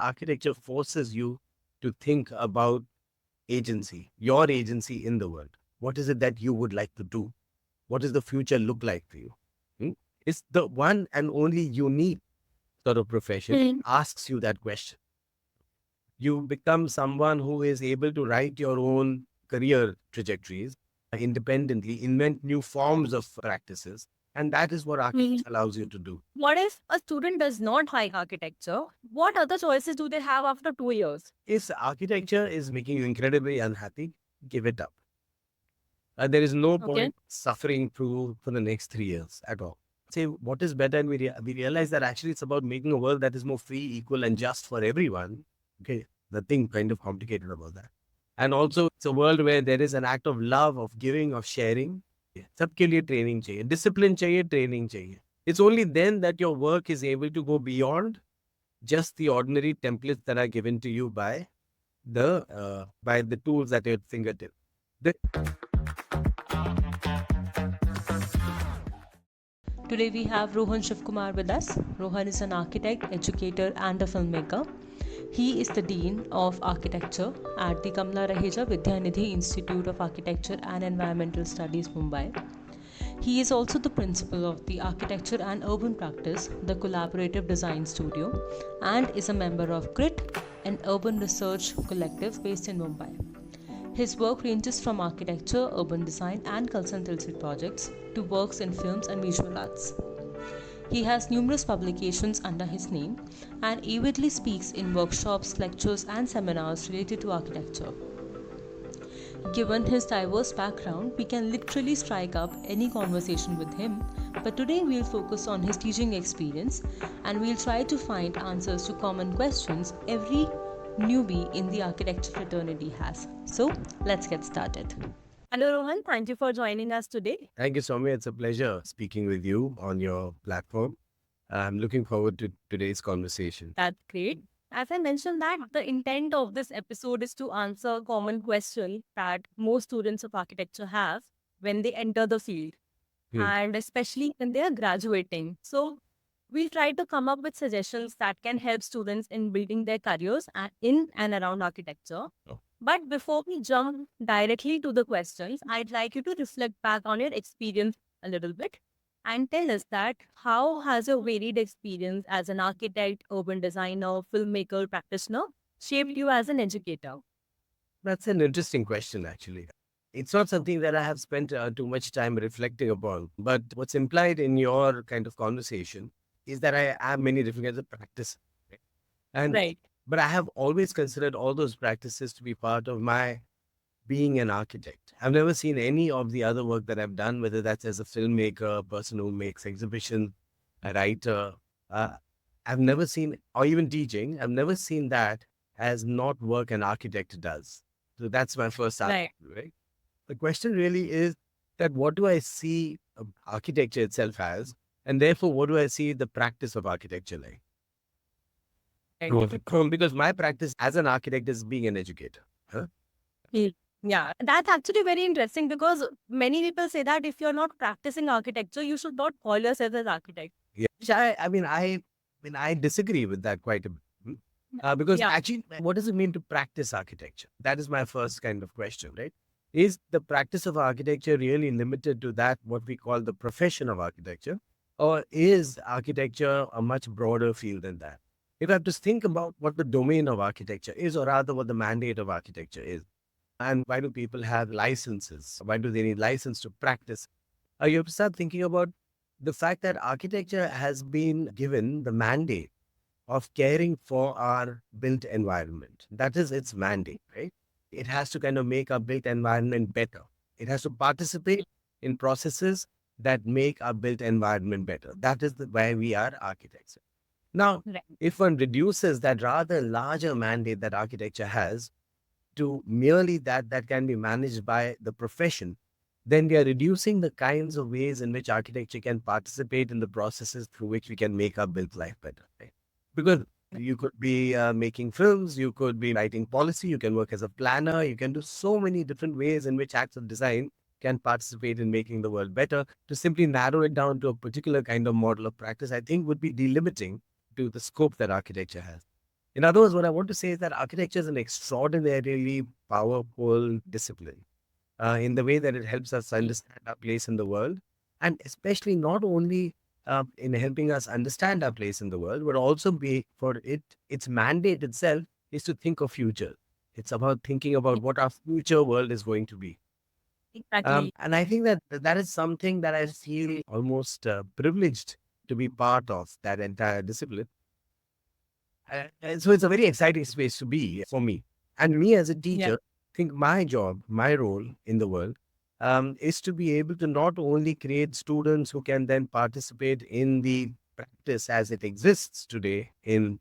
Architecture forces you to think about agency, your agency in the world. What is it that you would like to do? What does the future look like for you? Hmm? It's the one and only unique sort of profession asks you that question. You become someone who is able to write your own career trajectories independently, invent new forms of practices. And that is what architecture allows you to do. What if a student does not like architecture? What other choices do they have after 2 years? If architecture is making you incredibly unhappy, give it up. There is no Okay. point suffering through for the next 3 years at all. Say what is better, and we realize that actually it's about making a world that is more free, equal, and just for everyone. Okay, nothing kind of complicated about that. And also, it's a world where there is an act of love, of giving, of sharing. सबके लिए training चाहिए, discipline चाहिए, training चाहिए. It's only then that your work is able to go beyond just the ordinary templates that are given to you by the tools at your fingertip. The Today we have Rohan Shivkumar with us. Rohan is an architect, educator, and a filmmaker. He is the Dean of Architecture at the Kamla Raheja Vidyanidhi Institute of Architecture and Environmental Studies, Mumbai. He is also the principal of the Architecture and Urban Practice, the collaborative design studio, and is a member of CRIT, an urban research collective based in Mumbai. His work ranges from architecture, urban design, and consultancy projects to works in films and visual arts. He has numerous publications under his name and avidly speaks in workshops, lectures, and seminars related to architecture. Given his diverse background, we can literally strike up any conversation with him, but today we'll focus on his teaching experience and we'll try to find answers to common questions every newbie in the architecture fraternity has. So, let's get started. Hello, Rohan. Thank you for joining us today. Thank you, Soumya. It's a pleasure speaking with you on your platform. I'm looking forward to today's conversation. That's great. As I mentioned that the intent of this episode is to answer a common question that most students of architecture have when they enter the field and especially when they are graduating. So we'll try to come up with suggestions that can help students in building their careers in and around architecture. Oh. But before we jump directly to the questions, I'd like you to reflect back on your experience a little bit and tell us that how has your varied experience as an architect, urban designer, filmmaker, practitioner shaped you as an educator? That's an interesting question, actually. It's not something that I have spent too much time reflecting upon. But what's implied in your kind of conversation is that I have many different kinds of practice. Right? And Right. but I have always considered all those practices to be part of my being an architect. I've never seen any of the other work that I've done, whether that's as a filmmaker, a person who makes exhibition, a writer. Uh, I've never seen, or even teaching, I've never seen that as not work an architect does. So that's my first answer, Right. right? The question really is that what do I see architecture itself as? And therefore, what do I see the practice of architecture like? Because my practice as an architect is being an educator. Huh? Yeah, that's actually very interesting because many people say that if you're not practicing architecture, you should not call yourself as architect. Yeah. I disagree with that quite a bit. Because Yeah. actually, what does it mean to practice architecture? That is my first kind of question, right? Is the practice of architecture really limited to that, what we call the profession of architecture? Or is architecture a much broader field than that? If I have to think about what the domain of architecture is, or rather what the mandate of architecture is, and why do people have licenses? Why do they need license to practice? You have to start thinking about the fact that architecture has been given the mandate of caring for our built environment. That is its mandate, right? It has to kind of make our built environment better. It has to participate in processes that make our built environment better. That is why we are architects. Now, Right. if one reduces that rather larger mandate that architecture has to merely that can be managed by the profession, then we are reducing the kinds of ways in which architecture can participate in the processes through which we can make our built life better. Right? Because you could be making films, you could be writing policy, you can work as a planner, you can do so many different ways in which acts of design can participate in making the world better. To simply narrow it down to a particular kind of model of practice, I think would be delimiting to the scope that architecture has. In other words, what I want to say is that architecture is an extraordinarily powerful discipline in the way that it helps us understand our place in the world, and especially not only in helping us understand our place in the world, but also be for it. Its mandate itself is to think of future. It's about thinking about what our future world is going to be. Exactly. And I think that that is something that I feel almost privileged to be part of that entire discipline. And so it's a very exciting space to be for me. And me as a Yeah. teacher, I think my job, my role in the world is to be able to not only create students who can then participate in the practice as it exists today in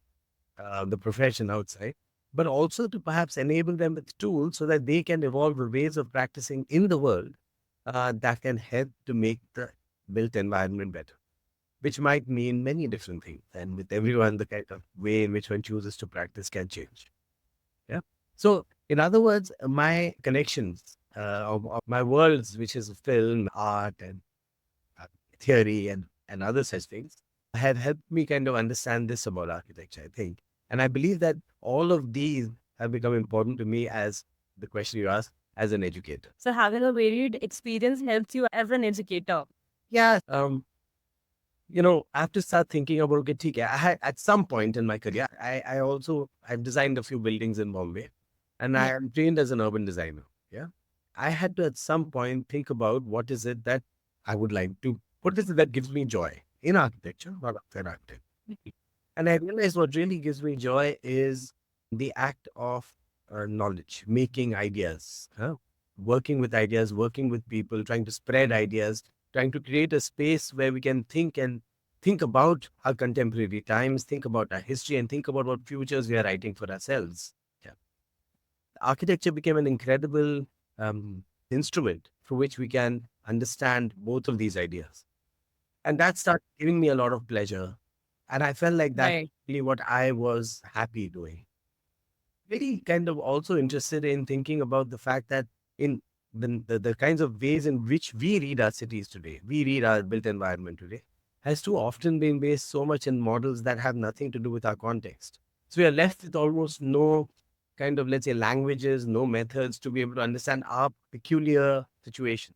the profession outside, but also to perhaps enable them with tools so that they can evolve the ways of practicing in the world that can help to make the built environment better, which might mean many different things. And with everyone, the kind of way in which one chooses to practice can change. Yeah. So, in other words, my connections of my worlds, which is film, art, and uh, theory, and other such things, have helped me kind of understand this about architecture, I think. And I believe that all of these have become important to me as the question you asked, as an educator. So having a varied experience helps you as an educator. Yeah. I have to start thinking about, okay, theek hai, at some point in my career, I've designed a few buildings in Bombay and I Yeah. am trained as an urban designer. Yeah. I had to at some point think about what is it that I would like to, what is it that gives me joy in architecture, not outside architecture. And I realized what really gives me joy is the act of knowledge, making ideas, working with ideas, working with people, trying to spread ideas, trying to create a space where we can think and think about our contemporary times, think about our history, and think about what futures we are writing for ourselves. Yeah. Architecture became an incredible instrument through which we can understand both of these ideas. And that started giving me a lot of pleasure. And I felt like that's Right. really what I was happy doing. Very kind of also interested in thinking about the fact that in the kinds of ways in which we read our cities today, we read our built environment today, has too often been based so much in models that have nothing to do with our context. So we are left with almost no kind of, let's say, languages, no methods to be able to understand our peculiar situation.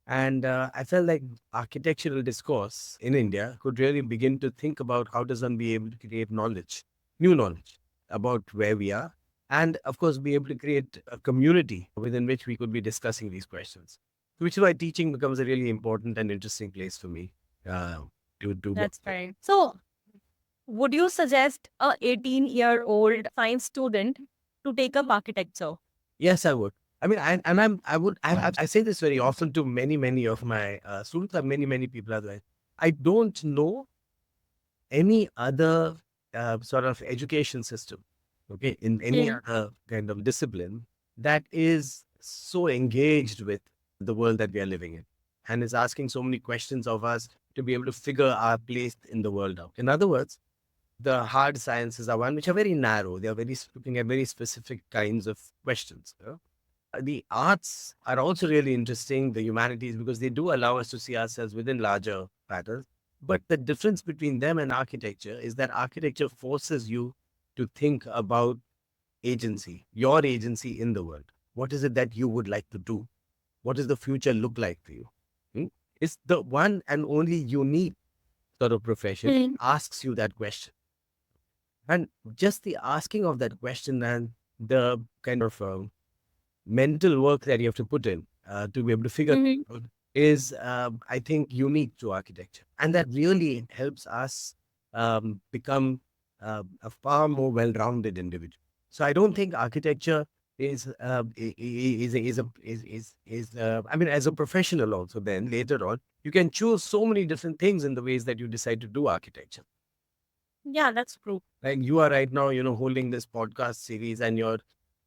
And I felt like architectural discourse in India could really begin to think about how does one be able to create knowledge, new knowledge about where we are, and of course, be able to create a community within which we could be discussing these questions. Which is why teaching becomes a really important and interesting place for me uh, to work That's with. right. So would you suggest a 18-year-old science student to take up architecture? Yes, I would. I mean, I say this very often to many of my students, and many people otherwise. I don't know any other sort of education system, okay, in any Hmm. other kind of discipline that is so engaged with the world that we are living in and is asking so many questions of us to be able to figure our place in the world out. In other words, the hard sciences are one which are very narrow. They are very looking at very specific kinds of questions. The arts are also really interesting, the humanities, because they do allow us to see ourselves within larger patterns. But the difference between them and architecture is that architecture forces you to think about agency, your agency in the world. What is it that you would like to do? What does the future look like for you? Hmm? It's the one and only unique sort of profession Hmm. asks you that question. And just the asking of that question and the kind of mental work that you have to put in to be able to figure Mhm. it out is, I think, unique to architecture. And that really helps us become a far more well-rounded individual. So I don't think architecture is I mean, as a professional also, then later on you can choose so many different things in the ways that you decide to do architecture. Yeah, that's true. Like you are right now, holding this podcast series and you're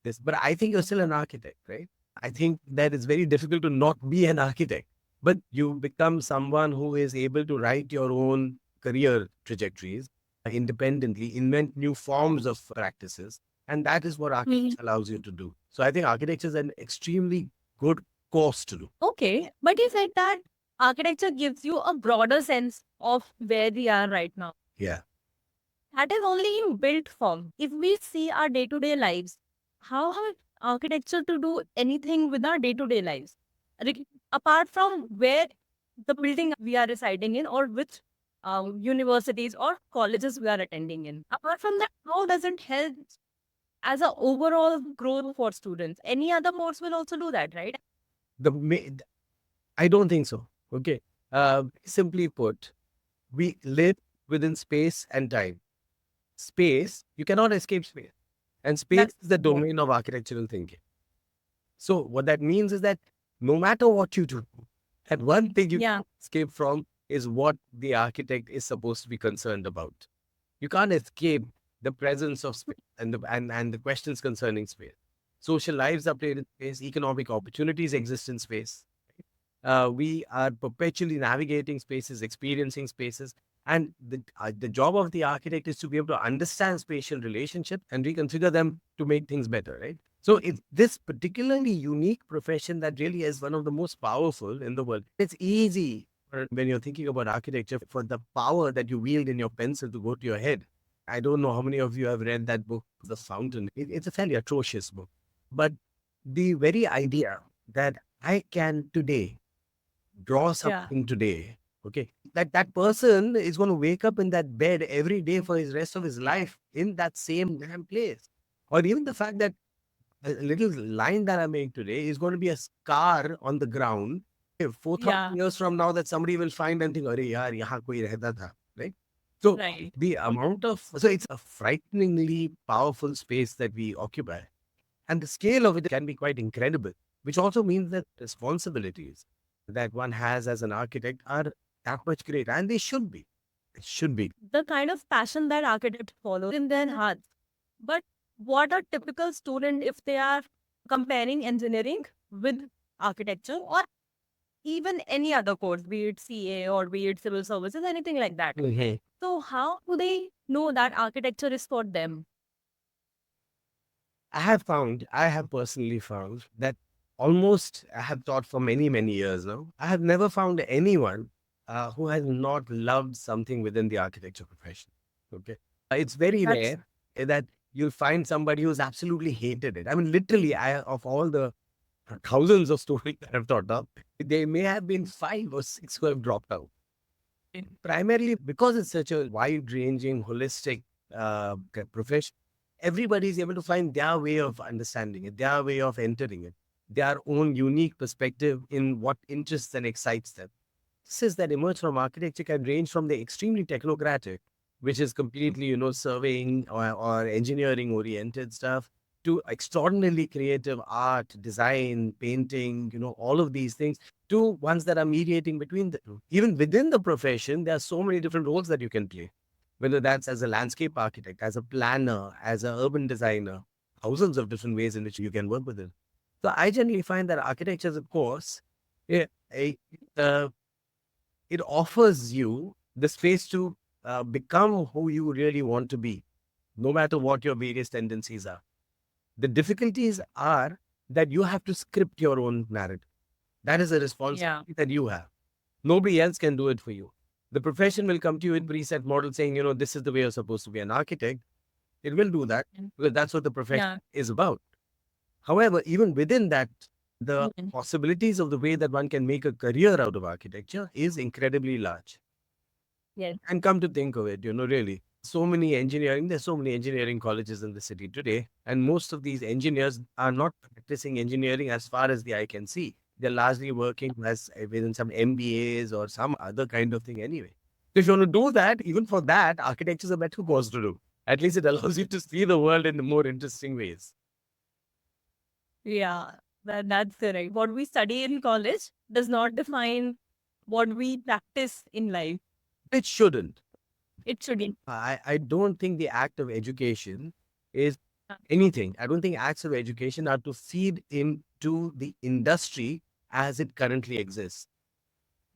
this, but I think you're still an architect, right? I think that it's very difficult to not be an architect, but you become someone who is able to write your own career trajectories independently, invent new forms of practices. And that is what Mhm. architecture allows you to do. So I think architecture is an extremely good course to do. Okay, but you said that architecture gives you a broader sense of where we are right now. Yeah. that is only in built form. If we see our day-to-day lives, how have architecture to do anything with our day-to-day lives? Apart from where the building we are residing in or which universities or colleges we are attending in. Apart from that, how does it help as a overall growth for students? Any other course will also do that, right? The ma- I don't think so. Okay. Simply put, we live within space and time. Space, you cannot escape space. And space That's is the yeah. domain of architectural thinking. So what that means is that no matter what you do, and one thing you Yeah. can't escape from is what the architect is supposed to be concerned about. You can't escape the presence of space and the questions concerning space. Social lives are played in space, economic opportunities exist in space. We are perpetually navigating spaces, experiencing spaces. And the job of the architect is to be able to understand spatial relationships and reconfigure them to make things better, right? So it's this particularly unique profession that really is one of the most powerful in the world. It's easy when you're thinking about architecture for the power that you wield in your pencil to go to your head. I don't know how many of you have read that book, The Fountain. It's a fairly atrocious book. But the very idea that I can today draw Yeah. something today, okay, that person is going to wake up in that bed every day for his rest of his life in that same damn place. Or even the fact that a little line that I make today is going to be a scar on the ground 4,000 Yeah. years from now that somebody will find and think, Arey yaar, yahan koi rehta tha, right? So Right. the amount of, so it's a frighteningly powerful space that we occupy. And the scale of it can be quite incredible, which also means that responsibilities that one has as an architect are that much greater, and they should be. It should be. The kind of passion that architects follow in their hearts. But what a typical student if they are comparing engineering with architecture or even any other course, be it CA or be it civil services, anything like that. Mhm. So how do they know that architecture is for them? I have personally found that almost I have taught for many, many years now. I have never found anyone who has not loved something within the architecture profession. Okay. It's very That's rare that you'll find somebody who's absolutely hated it. I mean, literally, of all the thousands of students that I've taught up, there may have been 5 or 6 who have dropped out. Primarily because it's such a wide-ranging, holistic profession, everybody is able to find their way of understanding it, their way of entering it, their own unique perspective in what interests and excites them. This that emerge from architecture can range from the extremely technocratic, which is completely, surveying or engineering oriented stuff, to extraordinarily creative art, design, painting, all of these things, to ones that are mediating between the two. Even within the profession, there are so many different roles that you can play, whether that's as a landscape architect, as a planner, as an urban designer, thousands of different ways in which you can work with it. So I generally find that architecture as a course, eh, eh, uh, it offers you the space to become who you really want to be, no matter what your various tendencies are. The difficulties are that you have to script your own narrative. That is a yeah. responsibility that you have. Nobody else can do it for you. The profession will come to you with preset model saying, this is the way you're supposed to be an architect. It will do that because that's what the profession Yeah. is about. However, even within that, the Mhm. possibilities of the way that one can make a career out of architecture is incredibly large. Yes. And come to think of it, really, there's so many engineering colleges in the city today. And most of these engineers are not practicing engineering as far as the eye can see. They're largely working as within some MBAs or some other kind of thing anyway. So if you want to do that, even for that, architecture is a better course to do. At least it allows you to see the world in more interesting ways. Yeah. That's correct. What we study in college does not define what we practice in life. It shouldn't. It shouldn't. I don't think the act of education is anything. I don't think acts of education are to feed into the industry as it currently exists.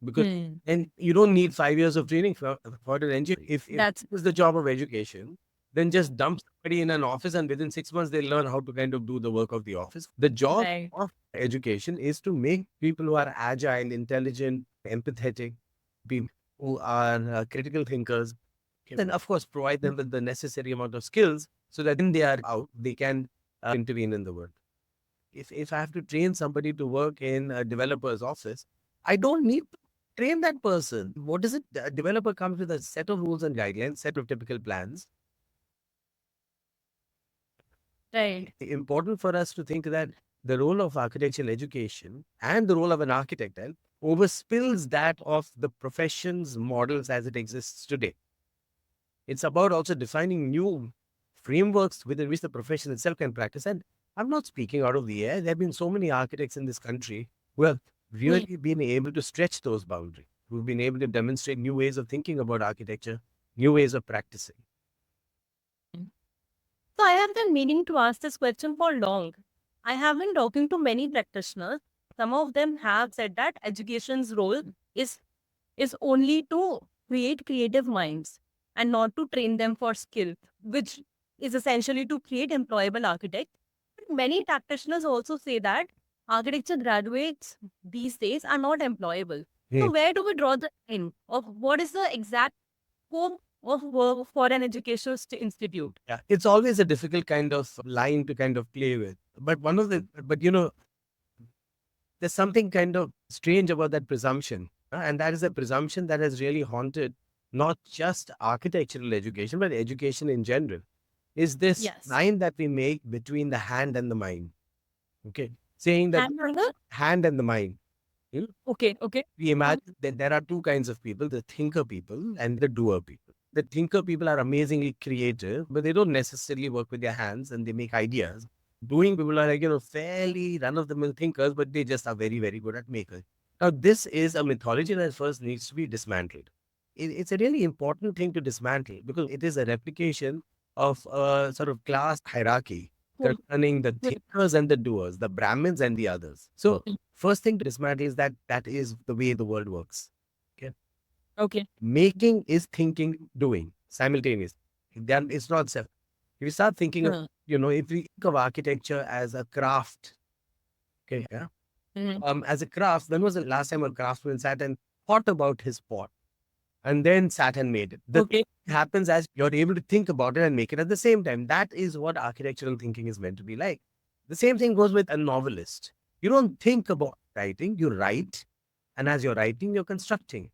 Because Hmm. and you don't need 5 years of training for an engineer. If That's it was the job of education, then just dump somebody in an office and within 6 months they'll learn how to kind of do the work of the office. The job right. of education is to make people who are agile, intelligent, empathetic, people who are critical thinkers, Then, of course, provide them with the necessary amount of skills so that when they are out, they can intervene in the world. If I have to train somebody to work in a developer's office, I don't need to train that person. What is it? A developer comes with a set of rules and guidelines, set of typical plans. Right. Important for us to think that the role of architectural education and the role of an architect overspills that of the profession's models as it exists today. It's about also defining new frameworks within which the profession itself can practice. And I'm not speaking out of the air. There have been so many architects in this country who have really been able to stretch those boundaries, who've been able to demonstrate new ways of thinking about architecture, new ways of practicing. So I have been meaning to ask this question for long. I have been talking to many practitioners. Some of them have said that education's role is only to create creative minds and not to train them for skill, which is essentially to create employable architects. But many practitioners also say that architecture graduates these days are not employable. So where do we draw the line of what is the exact scope of work for an educational institute? Yeah, it's always a difficult kind of line to kind of play with. But there's something kind of strange about that presumption. And that is a presumption that has really haunted not just architectural education, but education in general. Is this line that we make between the hand and the mind. Okay. Saying that hand and the mind. Okay. We imagine that there are two kinds of people, the thinker people and the doer people. The thinker people are amazingly creative, but they don't necessarily work with their hands and they make ideas. Doing people are like, fairly run-of-the-mill thinkers, but they just are very, very good at making. Now, this is a mythology that first needs to be dismantled. It's a really important thing to dismantle because it is a replication of a sort of class hierarchy concerning the thinkers and the doers, the Brahmins and the others. So, first thing to dismantle is that is the way the world works. Okay. Making is thinking, doing simultaneously. Then it's not self. If you start thinking of, if we think of architecture as a craft, okay, yeah. As a craft, when was the last time a craftsman sat and thought about his pot and then sat and made it? The thing happens as you're able to think about it and make it at the same time. That is what architectural thinking is meant to be like. The same thing goes with a novelist. You don't think about writing, you write, and as you're writing, you're constructing it.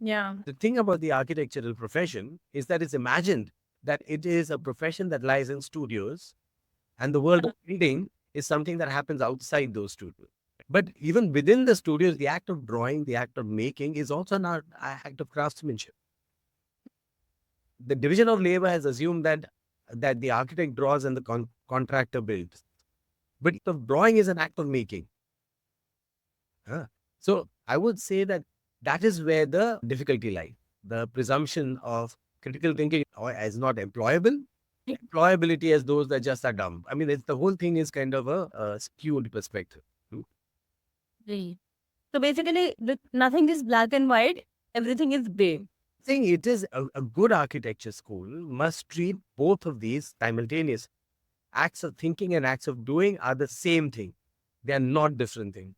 Yeah. The thing about the architectural profession is that it's imagined that it is a profession that lies in studios and the world of building is something that happens outside those studios. But even within the studios, the act of drawing, the act of making is also an act of craftsmanship. The division of labor has assumed that the architect draws and the contractor builds. But the drawing is an act of making. So I would say that is where the difficulty lies. The presumption of critical thinking as not employable, employability as those that just are dumb. I mean, the whole thing is kind of a skewed perspective. So basically, nothing is black and white. Everything is gray. I think it is a good architecture school must treat both of these simultaneous. Acts of thinking and acts of doing are the same thing. They are not different things.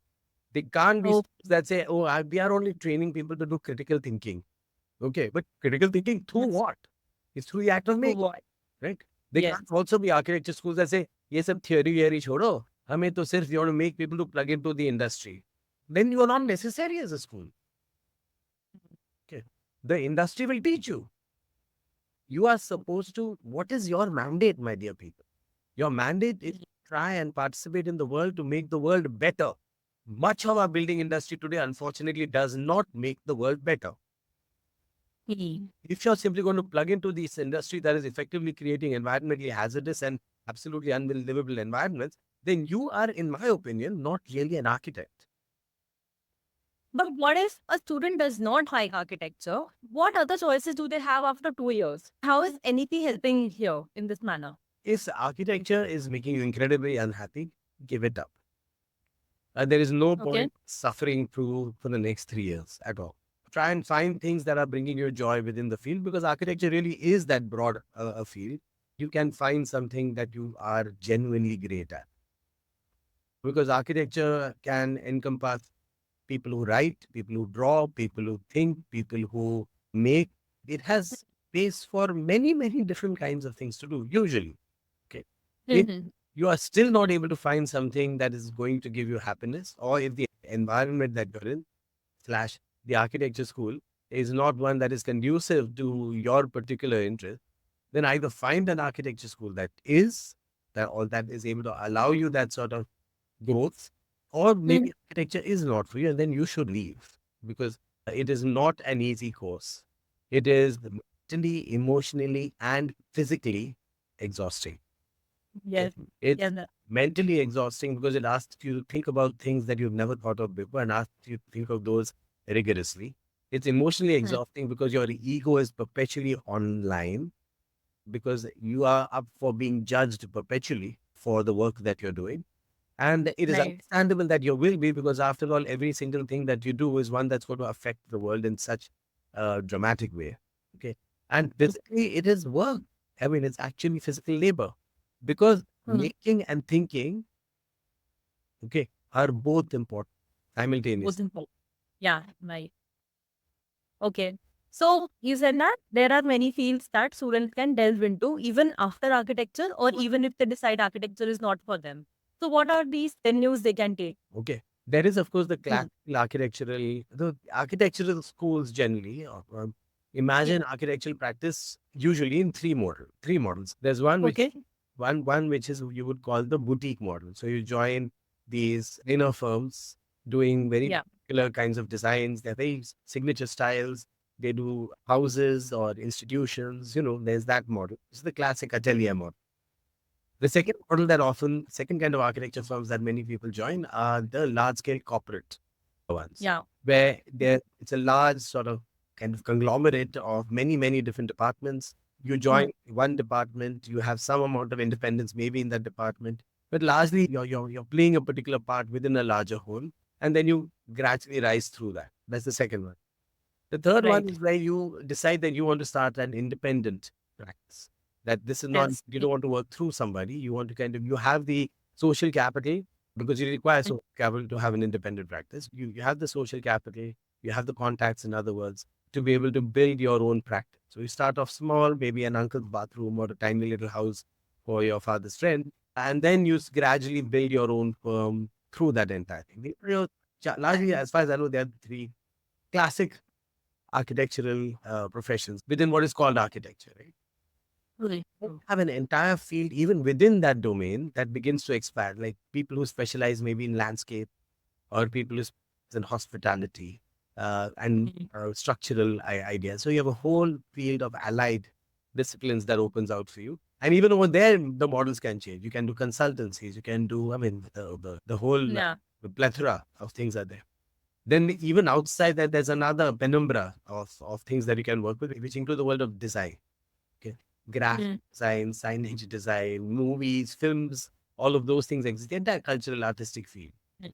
They can't be that say, we are only training people to do critical thinking. Okay, but critical thinking through what? It's through the act of making, right? They can't also be architecture schools that say, ये सब theory छोड़ो, हमें तो सिर्फ you want to make people to plug into the industry. Then you are not necessary as a school. Okay, the industry will teach you. You are supposed to. What is your mandate, my dear people? Your mandate is to try and participate in the world to make the world better. Much of our building industry today, unfortunately, does not make the world better. If you're simply going to plug into this industry that is effectively creating environmentally hazardous and absolutely unlivable environments, then you are, in my opinion, not really an architect. But what if a student does not like architecture? What other choices do they have after 2 years? How is NEP helping here in this manner? If architecture is making you incredibly unhappy, give it up. There is no point suffering through for the next 3 years at all. Try and find things that are bringing you joy within the field because architecture really is that broad a field. You can find something that you are genuinely great at. Because architecture can encompass people who write, people who draw, people who think, people who make, it has space for many, many different kinds of things to do, usually. Okay. If Mhm. you are still not able to find something that is going to give you happiness, or if the environment that you're in, slash the architecture school, is not one that is conducive to your particular interest, then either find an architecture school that is, that or that is able to allow you that sort of growth, or maybe Mhm. architecture is not for you, and then you should leave, because it is not an easy course. It is mentally, emotionally, and physically exhausting. Okay? Yes. It's Yes. That- mentally exhausting because it asks you to think about things that you've never thought of before and asks you to think of those rigorously. It's emotionally Mhm. exhausting because your ego is perpetually online, because you are up for being judged perpetually for the work that you're doing. And it is Right. understandable that you will be, because after all, every single thing that you do is one that's going to affect the world in such a dramatic way. Okay. And physically, it is work. I mean, it's actually physical labor, because Mhm. making and thinking, okay, are both important Both simultaneously. important. Yeah. Right. Okay. So you said that there are many fields that students can delve into even after architecture, or even if they decide architecture is not for them. So what are these venues they can take? Okay. There is, of course, the Hmm. classical architectural, the architectural schools generally, Yeah. imagine architectural practice usually in three models. There's one which Okay. one which is you would call the boutique model. So you join these inner firms doing very Yeah. particular kinds of designs. They're very signature styles. They do houses or institutions. There's that model. It's the classic atelier model. The second model second kind of architecture firms that many people join are the large scale corporate ones, Yeah. where it's a large sort of kind of conglomerate of many, many different departments. You Hmm. join one department, you have some amount of independence maybe in that department, but largely you're playing a particular part within a larger whole, and then you gradually rise through that. That's the second one. The third one Right. is where you decide that you want to start an independent practice. That this is not, Yes. you don't want to work through somebody. You want to you have the social capital, because you require social capital to have an independent practice. You have the social capital, you have the contacts, in other words, to be able to build your own practice. So you start off small, maybe an uncle's bathroom or a tiny little house for your father's friend, and then you gradually build your own firm through that entire thing. Largely, as far as I know, there are three classic architectural professions within what is called architecture, right? Right. You have an entire field even within that domain that begins to expand, like people who specialize maybe in landscape, or people who specialize in hospitality, and Mhm. structural ideas. So you have a whole field of allied disciplines that opens out for you. And even over there, the models can change. You can do consultancies. You can do, I mean, the whole Yeah. the plethora of things are there. Then even outside that, there's another penumbra of things that you can work with, which include the world of design. Okay. Graphic Mm. design, signage design, movies, films, all of those things exist. The entire cultural artistic field. Mm.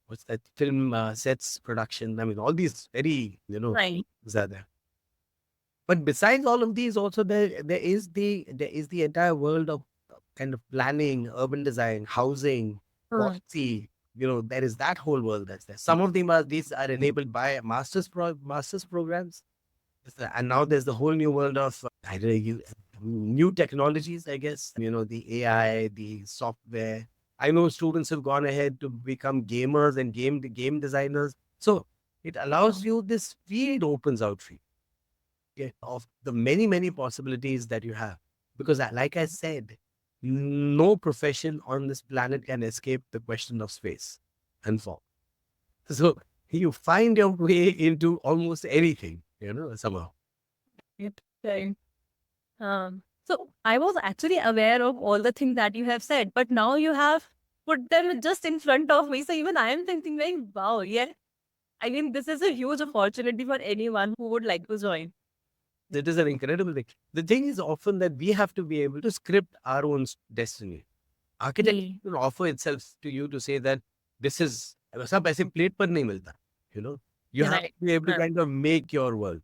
What's that? Film sets, production. I mean, all these very, Right. things are there. But besides all of these, also there is the entire world of kind of planning, urban design, housing, Mm. policy. There is that whole world that's there. Some of these are enabled by masters programs. And now there's the whole new world of I don't know, new technologies, I guess. The AI, the software. I know students have gone ahead to become gamers and game designers. So it allows you, this field opens out for you, okay, of the many, many possibilities that you have. Because like I said, no profession on this planet can escape the question of space and form. So you find your way into almost anything, somehow. Right. Right. So I was actually aware of all the things that you have said, but now you have put them just in front of me. So even I am thinking like, wow, yeah. I mean, this is a huge opportunity for anyone who would like to join. It is an incredible thing. The thing is often that we have to be able to script our own destiny. Architecture Hmm. will offer itself to you to say that this is सब ऐसे plate पर नहीं मिलता. You know, you have Right. to be able to Huh. kind of make your world,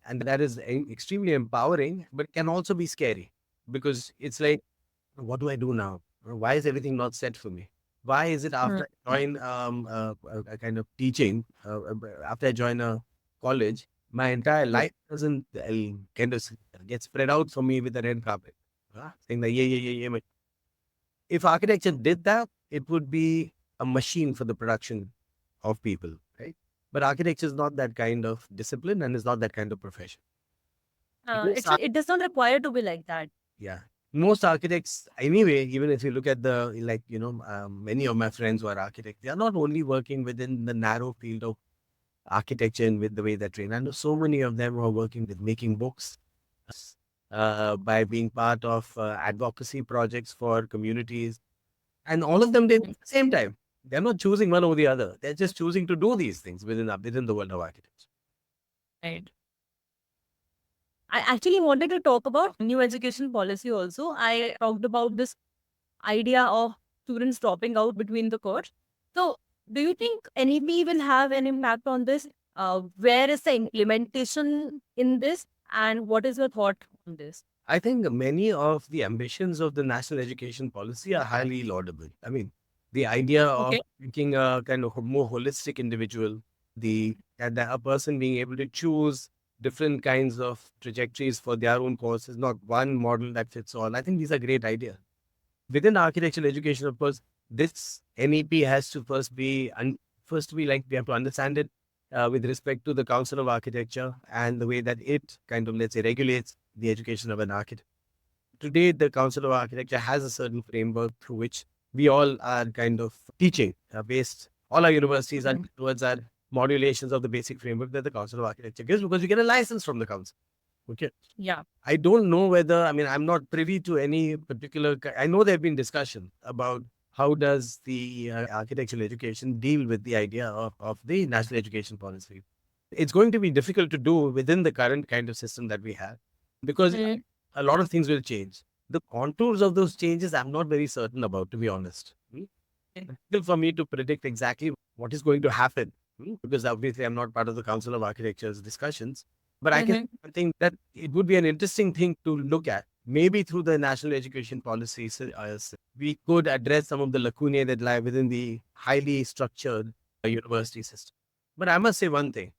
and that is extremely empowering, but can also be scary, because it's like, what do I do now? Why is everything not set for me? Why is it Hmm. after I join a kind of teaching, after I join a college, My entire life doesn't kind of get spread out for me with a red carpet. Saying that, yeah, yeah, yeah, yeah. If architecture did that, it would be a machine for the production of people, right? But architecture is not that kind of discipline and is not that kind of profession. Most It does not require to be like that. Yeah. Most architects, anyway, even if you look at the, many of my friends who are architects, they are not only working within the narrow field of architecture and with the way they're trained. I know so many of them who are working with making books, by being part of advocacy projects for communities. And all of them did at the same time. They're not choosing one over the other. They're just choosing to do these things within the world of architecture. Right. I actually wanted to talk about new education policy also. I talked about this idea of students dropping out between the course. So, do you think NEP will have an impact on this? Where is the implementation in this, and what is your thought on this? I think many of the ambitions of the national education policy are highly laudable. I mean, the idea of Okay. making a kind of more holistic individual, and a person being able to choose different kinds of trajectories for their own courses, not one model that fits all. I think these are great ideas. Within architectural education, of course, this NEP has to first be like we have to understand it with respect to the Council of Architecture and the way that it kind of, let's say, regulates the education of an architect. Today, the Council of Architecture has a certain framework through which we all are kind of teaching based. All our universities are towards our modulations of the basic framework that the Council of Architecture gives because you get a license from the council. Okay. Yeah. I don't know whether, I mean, I'm not privy to any particular, I know there have been discussion about how does the architectural education deal with the idea of the national education policy. It's going to be difficult to do within the current kind of system that we have because Mm. a lot of things will change. The contours of those changes, I'm not very certain about, to be honest. It's difficult for me to predict exactly what is going to happen because obviously I'm not part of the Council of Architecture's discussions. But I think that it would be an interesting thing to look at. Maybe through the national education policies, we could address some of the lacunae that lie within the highly structured university system. But I must say one thing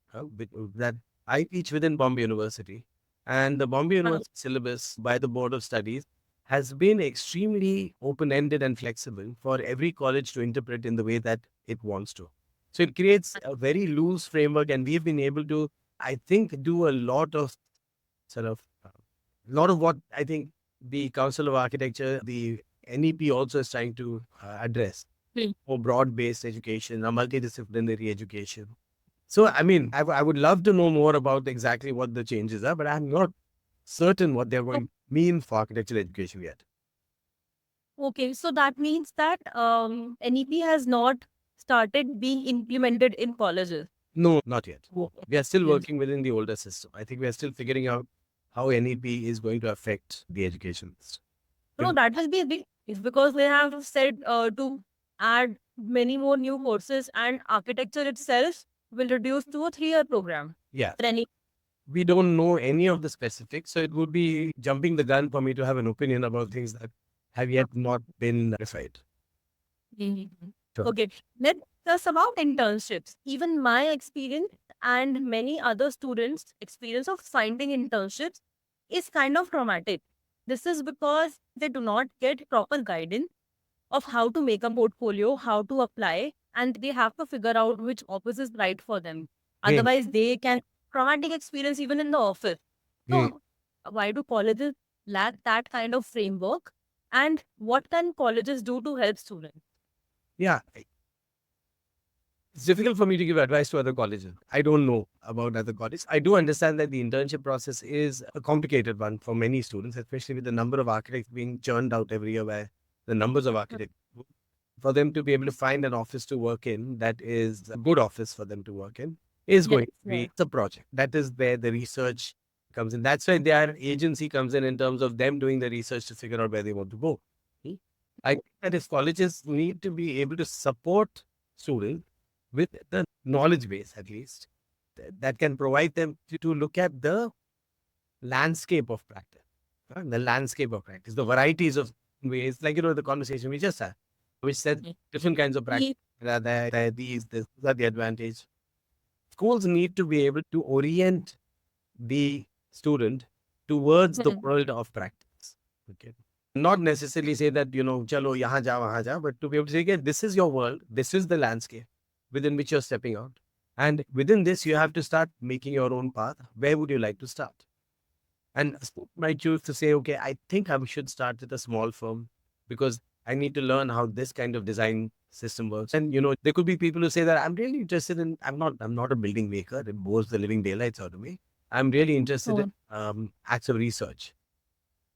that I teach within Bombay University, and the Bombay University syllabus by the Board of Studies has been extremely open ended and flexible for every college to interpret in the way that it wants to. So it creates a very loose framework, and we've been able to, I think, do a lot of sort of lot of what I think the Council of Architecture, the NEP also is trying to address Mm. more broad-based education, a multidisciplinary education. So, I mean, I would love to know more about exactly what the changes are, but I'm not certain what they're going to mean for architectural education yet. Okay, so that means that NEP has not started being implemented in colleges. No, not yet. We are still Yes. working within the older system. I think we are still figuring out how NEP is going to affect the education system. No, that will be a big it's because they have said to add many more new courses, and architecture itself will reduce to a 3-year program. Yeah. Then We don't know any of the specifics, so it would be jumping the gun for me to have an opinion about things that have yet not been verified. Sure. Okay, let's discuss about internships. Even my experience and many other students' experience of finding internships is kind of traumatic. This is because they do not get proper guidance of how to make a portfolio, how to apply, and they have to figure out which office is right for them. Hmm. Otherwise, they can traumatic experience even in the office. Hmm. So, why do colleges lack that kind of framework? And what can colleges do to help students? Yeah. It's difficult for me to give advice to other colleges. I don't know about other colleges. I do understand that the internship process is a complicated one for many students, especially with the number of architects being churned out every year by the numbers of architects. For them to be able to find an office to work in that is a good office for them to work in is going to be a project. That is where the research comes in. That's why their agency comes in terms of them doing the research to figure out where they want to go. I think that if colleges need to be able to support students with the knowledge base, at least, that can provide them to look at the landscape of practice, the landscape of practice, the varieties of ways, like, the conversation we just had, which said different kinds of practice. These are the advantage. Schools need to be able to orient the student towards the Hmm. world of practice. Okay. Not necessarily say that, chalo, yahan ja, wahan ja, but to be able to say, okay, this is your world, this is the landscape within which you're stepping out. And within this, you have to start making your own path. Where would you like to start? And a student might choose to say, okay, I think I should start with a small firm because I need to learn how this kind of design system works. And there could be people who say that I'm really interested in, I'm not a building maker. It bores the living daylights out of me. I'm really interested in Oh, acts of research.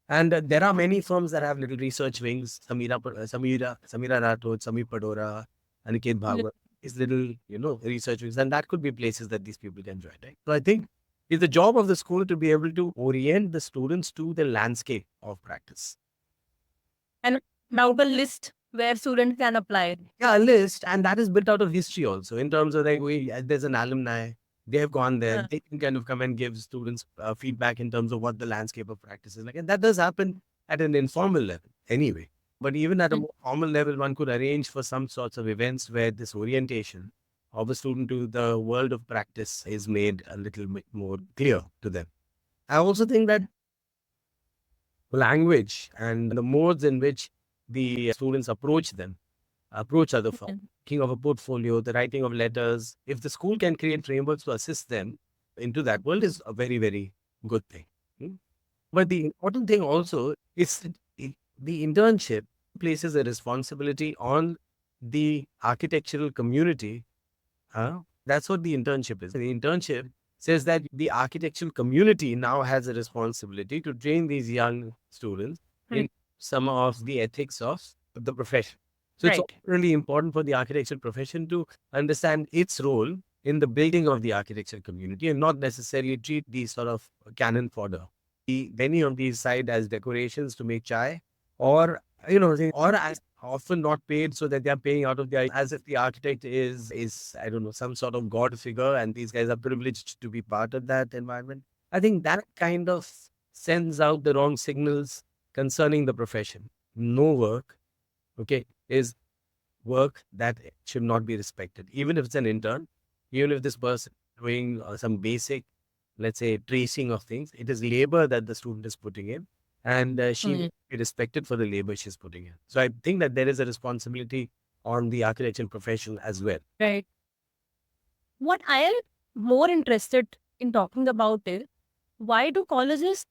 And there are many firms that have little research wings. Samira Rathod, Samir Padora, Aniket li- Bhagwat is little, research wings. And that could be places that these people can join, right? So I think it's the job of the school to be able to orient the students to the landscape of practice. and about a list where students can apply. Yeah, a list. And that is built out of history also in terms of like, there's an alumni. They have gone there. Uh, They can kind of come and give students feedback in terms of what the landscape of practice is like. And that does happen at an informal level anyway. But even at a mm, more formal level, one could arrange for some sorts of events where this orientation of a student to the world of practice is made a little bit more clear to them. I also think that language and the modes in which the students approach other firms, mm, making of a portfolio, the writing of letters. If the school can create frameworks to assist them into that world is a very, very good thing. Hmm? But the important thing also is that the internship places a responsibility on the architectural community. That's what the internship is. The internship says that the architectural community now has a responsibility to train these young students in mm, some of the ethics of the profession. So it's right. really important for the architectural profession to understand its role in the building of the architectural community and not necessarily treat these sort of cannon fodder. Many of these side as decorations to make chai or, or as often not paid so that they are paying out of their as if the architect is I don't know some sort of god figure and these guys are privileged to be part of that environment. I think that kind of sends out the wrong signals concerning the profession. No work, okay, is work that should not be respected, even if it's an intern, even if this person doing some basic, let's say, tracing of things. It is labor that the student is putting in, and she will Mm, be respected for the labor she's putting in. So I think that there is a responsibility on the architecture profession as well. right. What I am more interested in talking about is why do colleges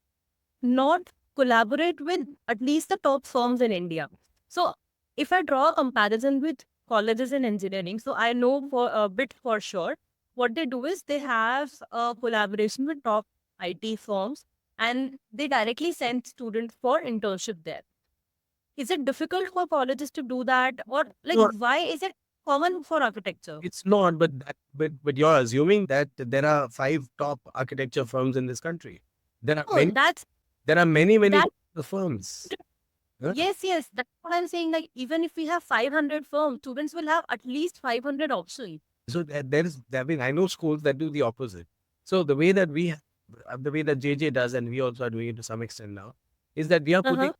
not collaborate with at least the top firms in India? So, if I draw a comparison with colleges in engineering, so I know for a bit for sure, what they do is they have a collaboration with top IT firms and they directly send students for internship there. Is it difficult for colleges to do that, or like No, why is it common for architecture? it's not, but you're assuming that there are 5 top architecture firms in this country. There are Oh, many. that's There are many, many that. firms. Huh? Yes, yes. That's what I'm saying. Like, even if we have 500 firms, students will have at least 500 options. So I know schools that do the opposite. So the way that JJ does, and we also are doing it to some extent now, is that we are putting Uh-huh.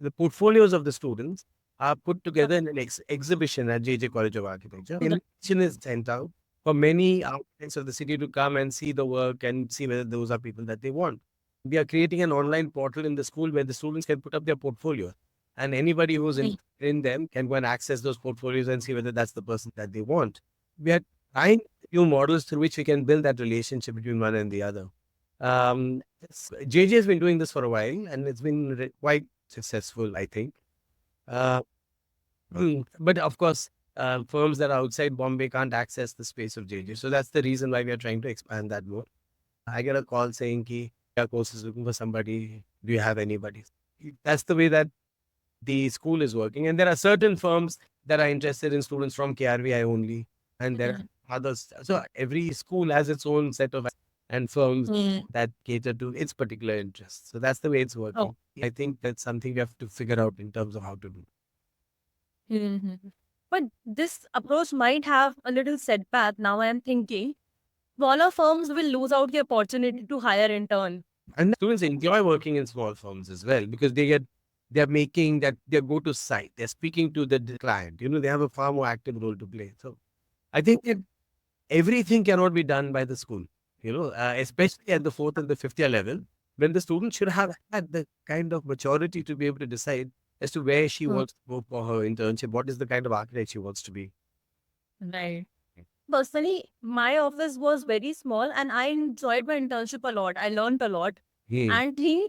the portfolios of the students are put Uh, together in an exhibition at JJ College of Architecture. right. Invitation is sent out for many architects of the city to come and see the work and see whether those are people that they want. We are creating an online portal in the school where the students can put up their portfolio. And anybody who's in them can go and access those portfolios and see whether that's the person that they want. We are trying new models through which we can build that relationship between one and the other. JJ has been doing this for a while and it's been quite successful, I think. Uh, but of course, firms that are outside Bombay can't access the space of JJ. So that's the reason why we are trying to expand that more. I get a call saying, ki, your course is looking for somebody. Do you have anybody? That's the way that the school is working. And there are certain firms that are interested in students from KRVI only. And there Mhm. are others. So every school has its own set of and firms Mm. that cater to its particular interests. So that's the way it's Oh. working. I think that's something we have to figure out in terms of how to do. Mhm. But this approach might have a little setback. Now I am thinking smaller firms will lose out the opportunity to hire intern. And students enjoy working in small firms as well because they're making that their go-to site. They're speaking to the client. They have a far more active role to play. So I think that everything cannot be done by the school. especially at the fourth and the fifth year level, when the student should have had the kind of maturity to be able to decide as to where she wants to go for her internship, what is the kind of architect she wants to be. Right. Personally, my office was very small and I enjoyed my internship a lot. I learned a lot. Hmm. And thing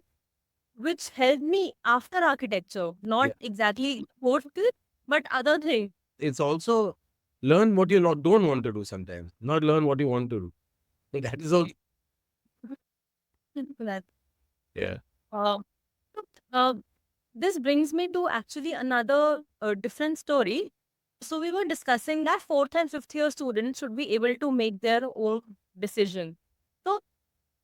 which helped me after architecture, not Yeah. exactly code skill, but other thing. It's also learn what you don't want to do sometimes, not learn what you want to do. That is also, That, yeah. uh, uh, this brings me to actually another different story. So we were discussing that fourth and fifth year students should be able to make their own decision. So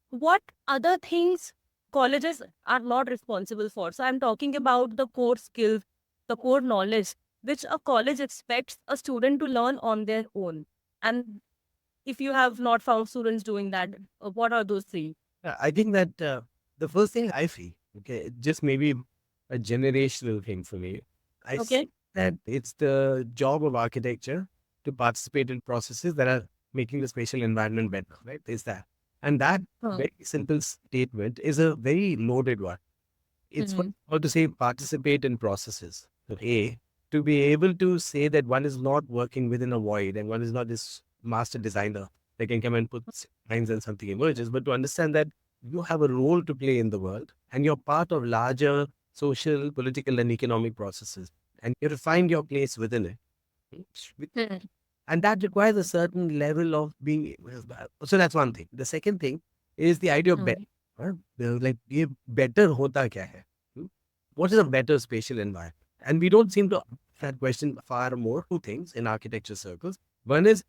what other things colleges are not responsible for? So I'm talking about the core skills, the core knowledge, which a college expects a student to learn on their own. And if you have not found students doing that, what are those things? I think that the first thing I feel, okay, just maybe a generational thing for me. I Okay. see that it's the job of architecture to participate in processes that are making the spatial environment better, right? Is that. And that very simple statement is a very loaded one. It's how to say participate in processes. A, to be able to say that one is not working within a void and one is not this master designer that can come and put lines and something emerges, but to understand that you have a role to play in the world and you're part of larger social, political, and economic processes. And you have to find your place within it. And that requires a certain level of being. So that's one thing. The second thing is the idea of better. Like, ये better होता क्या है? What is a better spatial environment? And we don't seem to ask that question far more. Two things in architecture circles. One is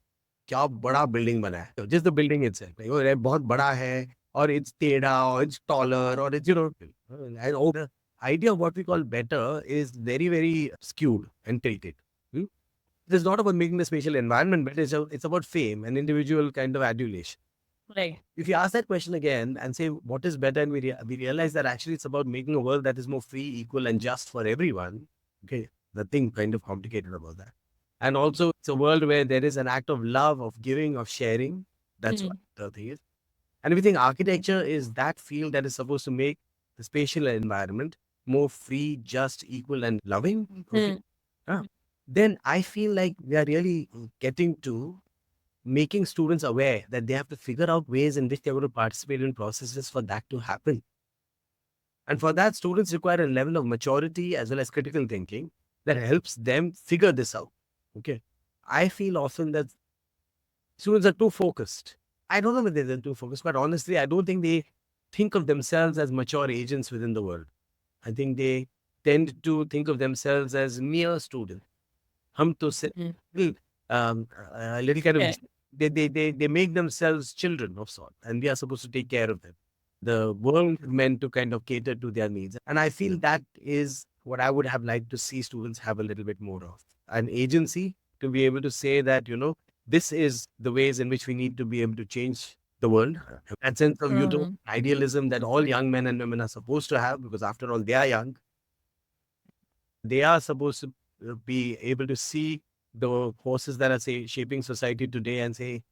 क्या बड़ा building बना है? Just the building itself. Like, oh, ये बहुत बड़ा है, or it's टेढ़ा, or it's taller, or it's, and the idea of what we call better is very, very skewed and tilted. It's not about making the spatial environment better. It's about fame and individual kind of adulation. Right. If you ask that question again and say, what is better? And we realize that actually it's about making a world that is more free, equal, and just for everyone. Okay. The thing kind of complicated about that. And also, it's a world where there is an act of love, of giving, of sharing. That's what the thing is. And we think architecture is that field that is supposed to make the spatial environment more free, just, equal, and loving. Okay. Then I feel like we are really getting to making students aware that they have to figure out ways in which they're going to participate in processes for that to happen. And for that, students require a level of maturity as well as critical thinking that helps them figure this out. Okay. I feel often that students are too focused. I don't know whether they're too focused, but honestly, I don't think they think of themselves as mature agents within the world. I think they tend to think of themselves as mere students. Hum to little kind of they make themselves children of sort, and we are supposed to take care of them. The world is meant to kind of cater to their needs, and I feel that is what I would have liked to see students have a little bit more of an agency to be able to say that this is the ways in which we need to be able to change the world. That sense of idealism that all young men and women are supposed to have, because after all, they are young. They are supposed to be able to see the forces that are shaping society today and say,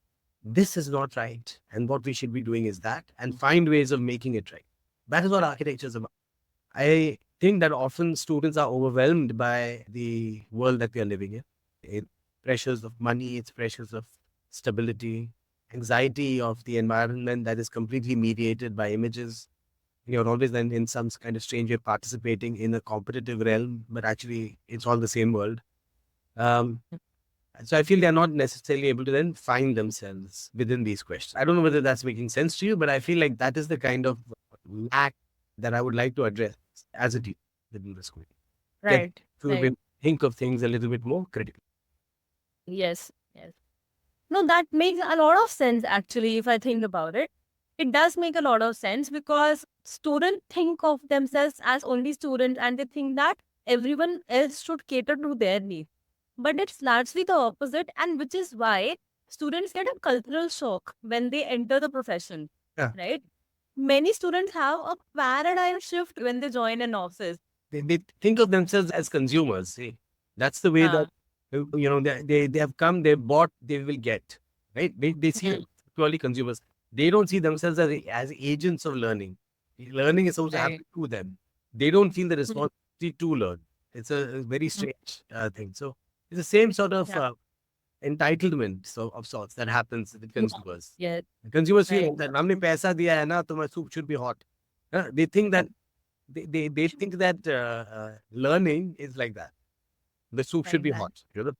this is not right. And what we should be doing is that, and find ways of making it right. That is what architecture is about. I think that often students are overwhelmed by the world that we are living in. It's pressures of money, it's pressures of stability, anxiety of the environment that is completely mediated by images. You're always then in some kind of strange way participating in a competitive realm, but actually it's all the same world. So I feel they're not necessarily able to then find themselves within these questions. I don't know whether that's making sense to you, but I feel like that is the kind of lack that I would like to address as a teacher within the school. Right. To think of things a little bit more critically. Yes. Yes. No, that makes a lot of sense actually, if I think about it. It does make a lot of sense because students think of themselves as only students and they think that everyone else should cater to their needs. But it's largely the opposite, and which is why students get a cultural shock when they enter the profession. Yeah. Right? Many students have a paradigm shift when they join an office. They think of themselves as consumers. See? That's the way that they have come, they bought, they will get. Right? They see purely consumers. They don't see themselves as agents of learning. Learning is supposed to happen Right. to them. They don't feel the Mhm. responsibility to learn. It's a very Mhm. strange thing. So it's the same sort of Yeah. entitlement of sorts that happens with Yeah. consumers. Yes. Consumers Right. feel that हमने पैसा दिया है ना तो my soup should be hot. They think that they think that learning is like that. The soup should Like be that. hot. You know?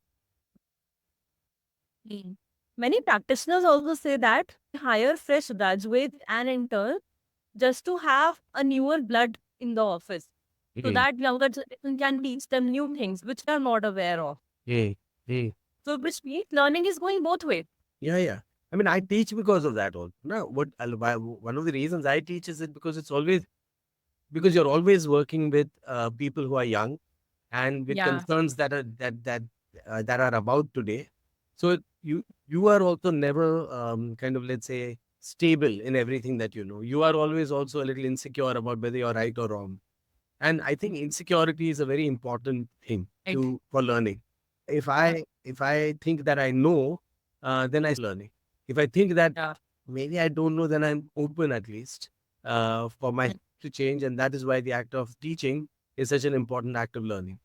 Mm. Many practitioners also say that they hire fresh graduates and interns just to have a newer blood in the office so Mm. that younger generation can teach them new things which they are not aware of. Mm. Mm. So, which means learning is going both ways. Yeah, yeah. I mean, I teach because of that also. No, one of the reasons I teach is it because it's always because you're always working with people who are young and with Yeah. concerns that are about today. So you are also never kind of, let's say, stable in everything that you know. You are always also a little insecure about whether you're right or wrong. And I think insecurity is a very important thing Right. for learning. If I think that I know, then I learning. If I think that Yeah. maybe I don't know, then I'm open at least for my Mm. to change, and that is why the act of teaching is such an important act of learning.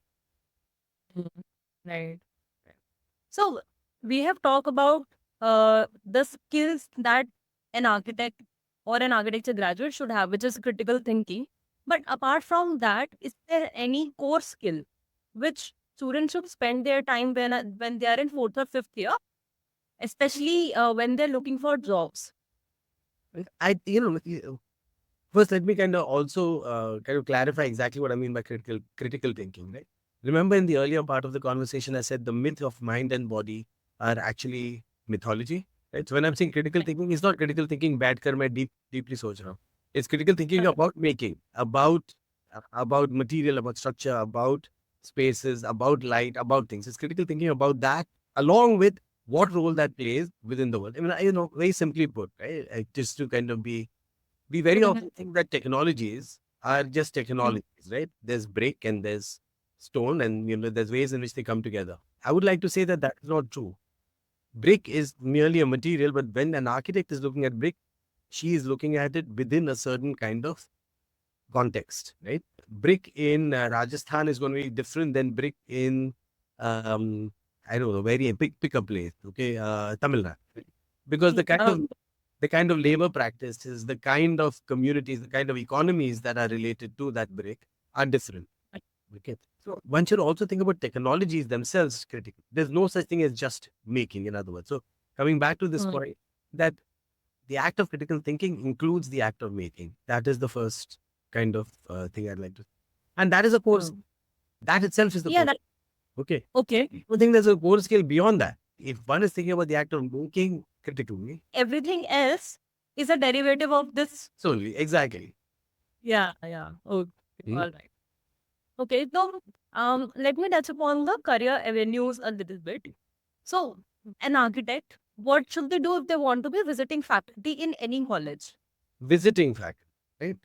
Mm. Right. So we have talked about the skills that an architect or an architecture graduate should have, which is critical thinking. But apart from that, is there any core skill which students should spend their time when they are in fourth or fifth year, especially when they're looking for jobs? First, let me kind of also kind of clarify exactly what I mean by critical thinking. Right? Remember, in the earlier part of the conversation, I said the myth of mind and body are actually mythology. Right? So when I'm saying critical thinking, it's not critical thinking bad karma deeply soch raha hu. It's critical thinking about making, about material, about structure, about spaces, about light, about things. It's critical thinking about that, along with what role that plays within the world. I mean, very simply put, right? Just to kind of be we very often think that technologies are just technologies, right? There's brick and there's stone, and there's ways in which they come together. I would like to say that is not true. Brick is merely a material, but when an architect is looking at brick, she is looking at it within a certain kind of context, right? Brick in Rajasthan is going to be different than brick in, um, I don't know, very pick a place, okay, Tamil Nadu, right? Because Um, the kind of labor practices, the kind of communities, the kind of economies that are related to that brick are different. Okay. So one should also think about technologies themselves critical. There's no such thing as just making, in other words. So coming back to this point, that the act of critical thinking includes the act of making. That is the first kind of thing I'd like to. And that is a course. That itself is the yeah, course. Okay. okay. I think there's a core skill beyond that. If one is thinking about the act of making critically, Everything else is a derivative of this. so exactly. Yeah, yeah. Okay, Hmm? all right. Okay, so let me touch upon the career avenues a little bit. So, an architect, what should they do if they want to be visiting faculty in any college? Visiting faculty, right?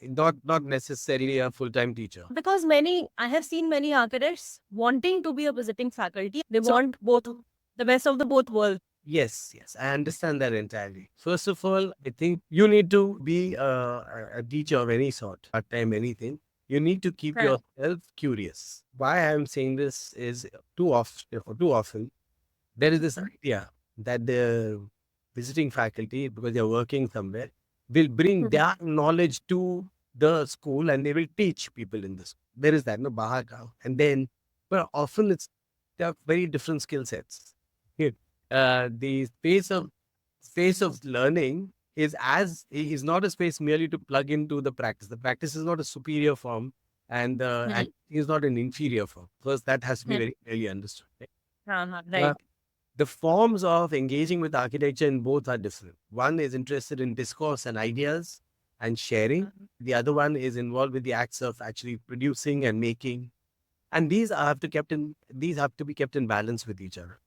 Not necessarily a full-time teacher. Because I have seen many architects wanting to be a visiting faculty. They So want both the best of the both worlds. yes, I understand that entirely. First of all, I think you need to be a teacher of any sort, part-time, anything. You need to keep Correct. yourself curious. Why I'm saying this is too often there is this idea that the visiting faculty, because they're working somewhere, will bring Mhm. their knowledge to the school and they will teach people in this. There is that, no, bahar ka. And then, but often they are very different skill sets. Yeah. The space of learning is not a space merely to plug into the practice. The practice is not a superior form, and the Mhm. acting is not an inferior form. First, that has to be Mhm. very clearly understood. Right? Right. The forms of engaging with architecture in both are different. One is interested in discourse and ideas and sharing. The other one is involved with the acts of actually producing and making. And these have to be kept in balance with each other.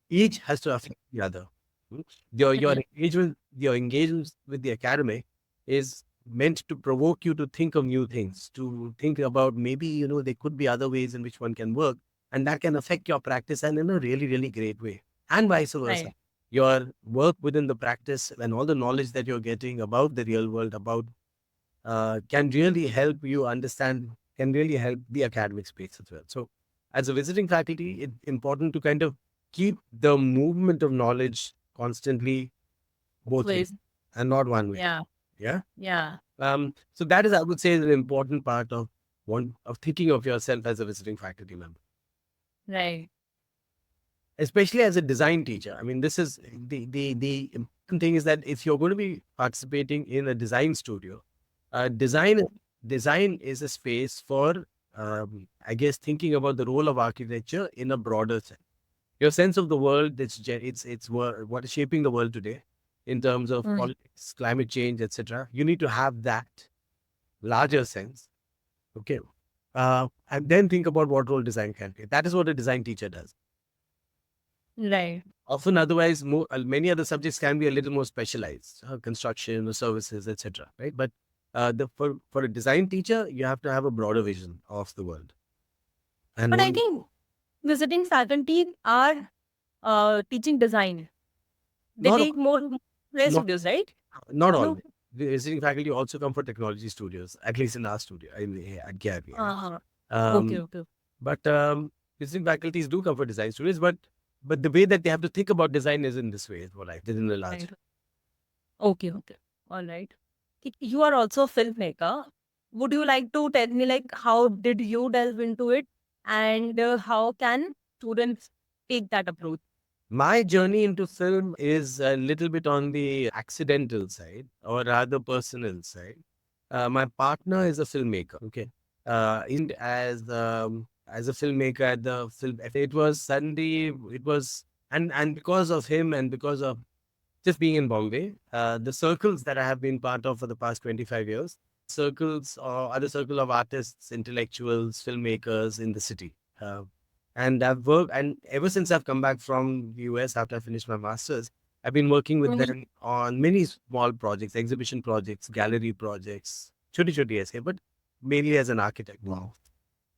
Each has to affect the other. Mm. Mhm. Your engagement with the academic is meant to provoke you to think of new things, to think about maybe, there could be other ways in which one can work, and that can affect your practice and in a really, really great way, and vice versa. Right. your work within the practice and all the knowledge that you're getting about the real world, about can really help you understand, can really help the academic space as well. So, as a visiting faculty, it's important to kind of keep the movement of knowledge constantly both ways Please. and not one way. Yeah. Yeah. Yeah. So that is, I would say, an important part of one of thinking of yourself as a visiting faculty member, Right. especially as a design teacher. I mean, this is the important thing is that if you're going to be participating in a design studio, design is a space for, I guess, thinking about the role of architecture in a broader sense. Your sense of the world, what is shaping the world today in terms of Mm. politics, climate change, etc. You need to have that larger sense. Okay. And then think about what role design can play. That is what a design teacher does. Right. Often, otherwise, many other subjects can be a little more specialized, construction or services, etc. Right? But for a design teacher, you have to have a broader vision of the world. And But I only, think visiting faculty are teaching design. They not take more play not studios, right? not No. always. The visiting faculty also come for technology studios, at least in our studio at GARI. Uh-huh. Okay. Um, Okay. but visiting faculties do come for design studios, but the way that they have to think about design is in this way, is what I did in the last. Right. Okay. Okay. All right. You are also a filmmaker. Would you like to tell me, like, how did you delve into it, and how can students take that approach? My journey into film is a little bit on the accidental side, or rather personal side. My partner is a filmmaker. Okay, as a filmmaker at the film, it was suddenly it was and because of him and because of just being in Bombay, the circles that I have been part of for the past 25 years, circles or other circle of artists, intellectuals, filmmakers in the city. And I've worked, and ever since I've come back from the US after I finished my master's, I've been working with Mhm. them on many small projects, exhibition projects, gallery projects, choti choti essay, but mainly as an architect. Wow.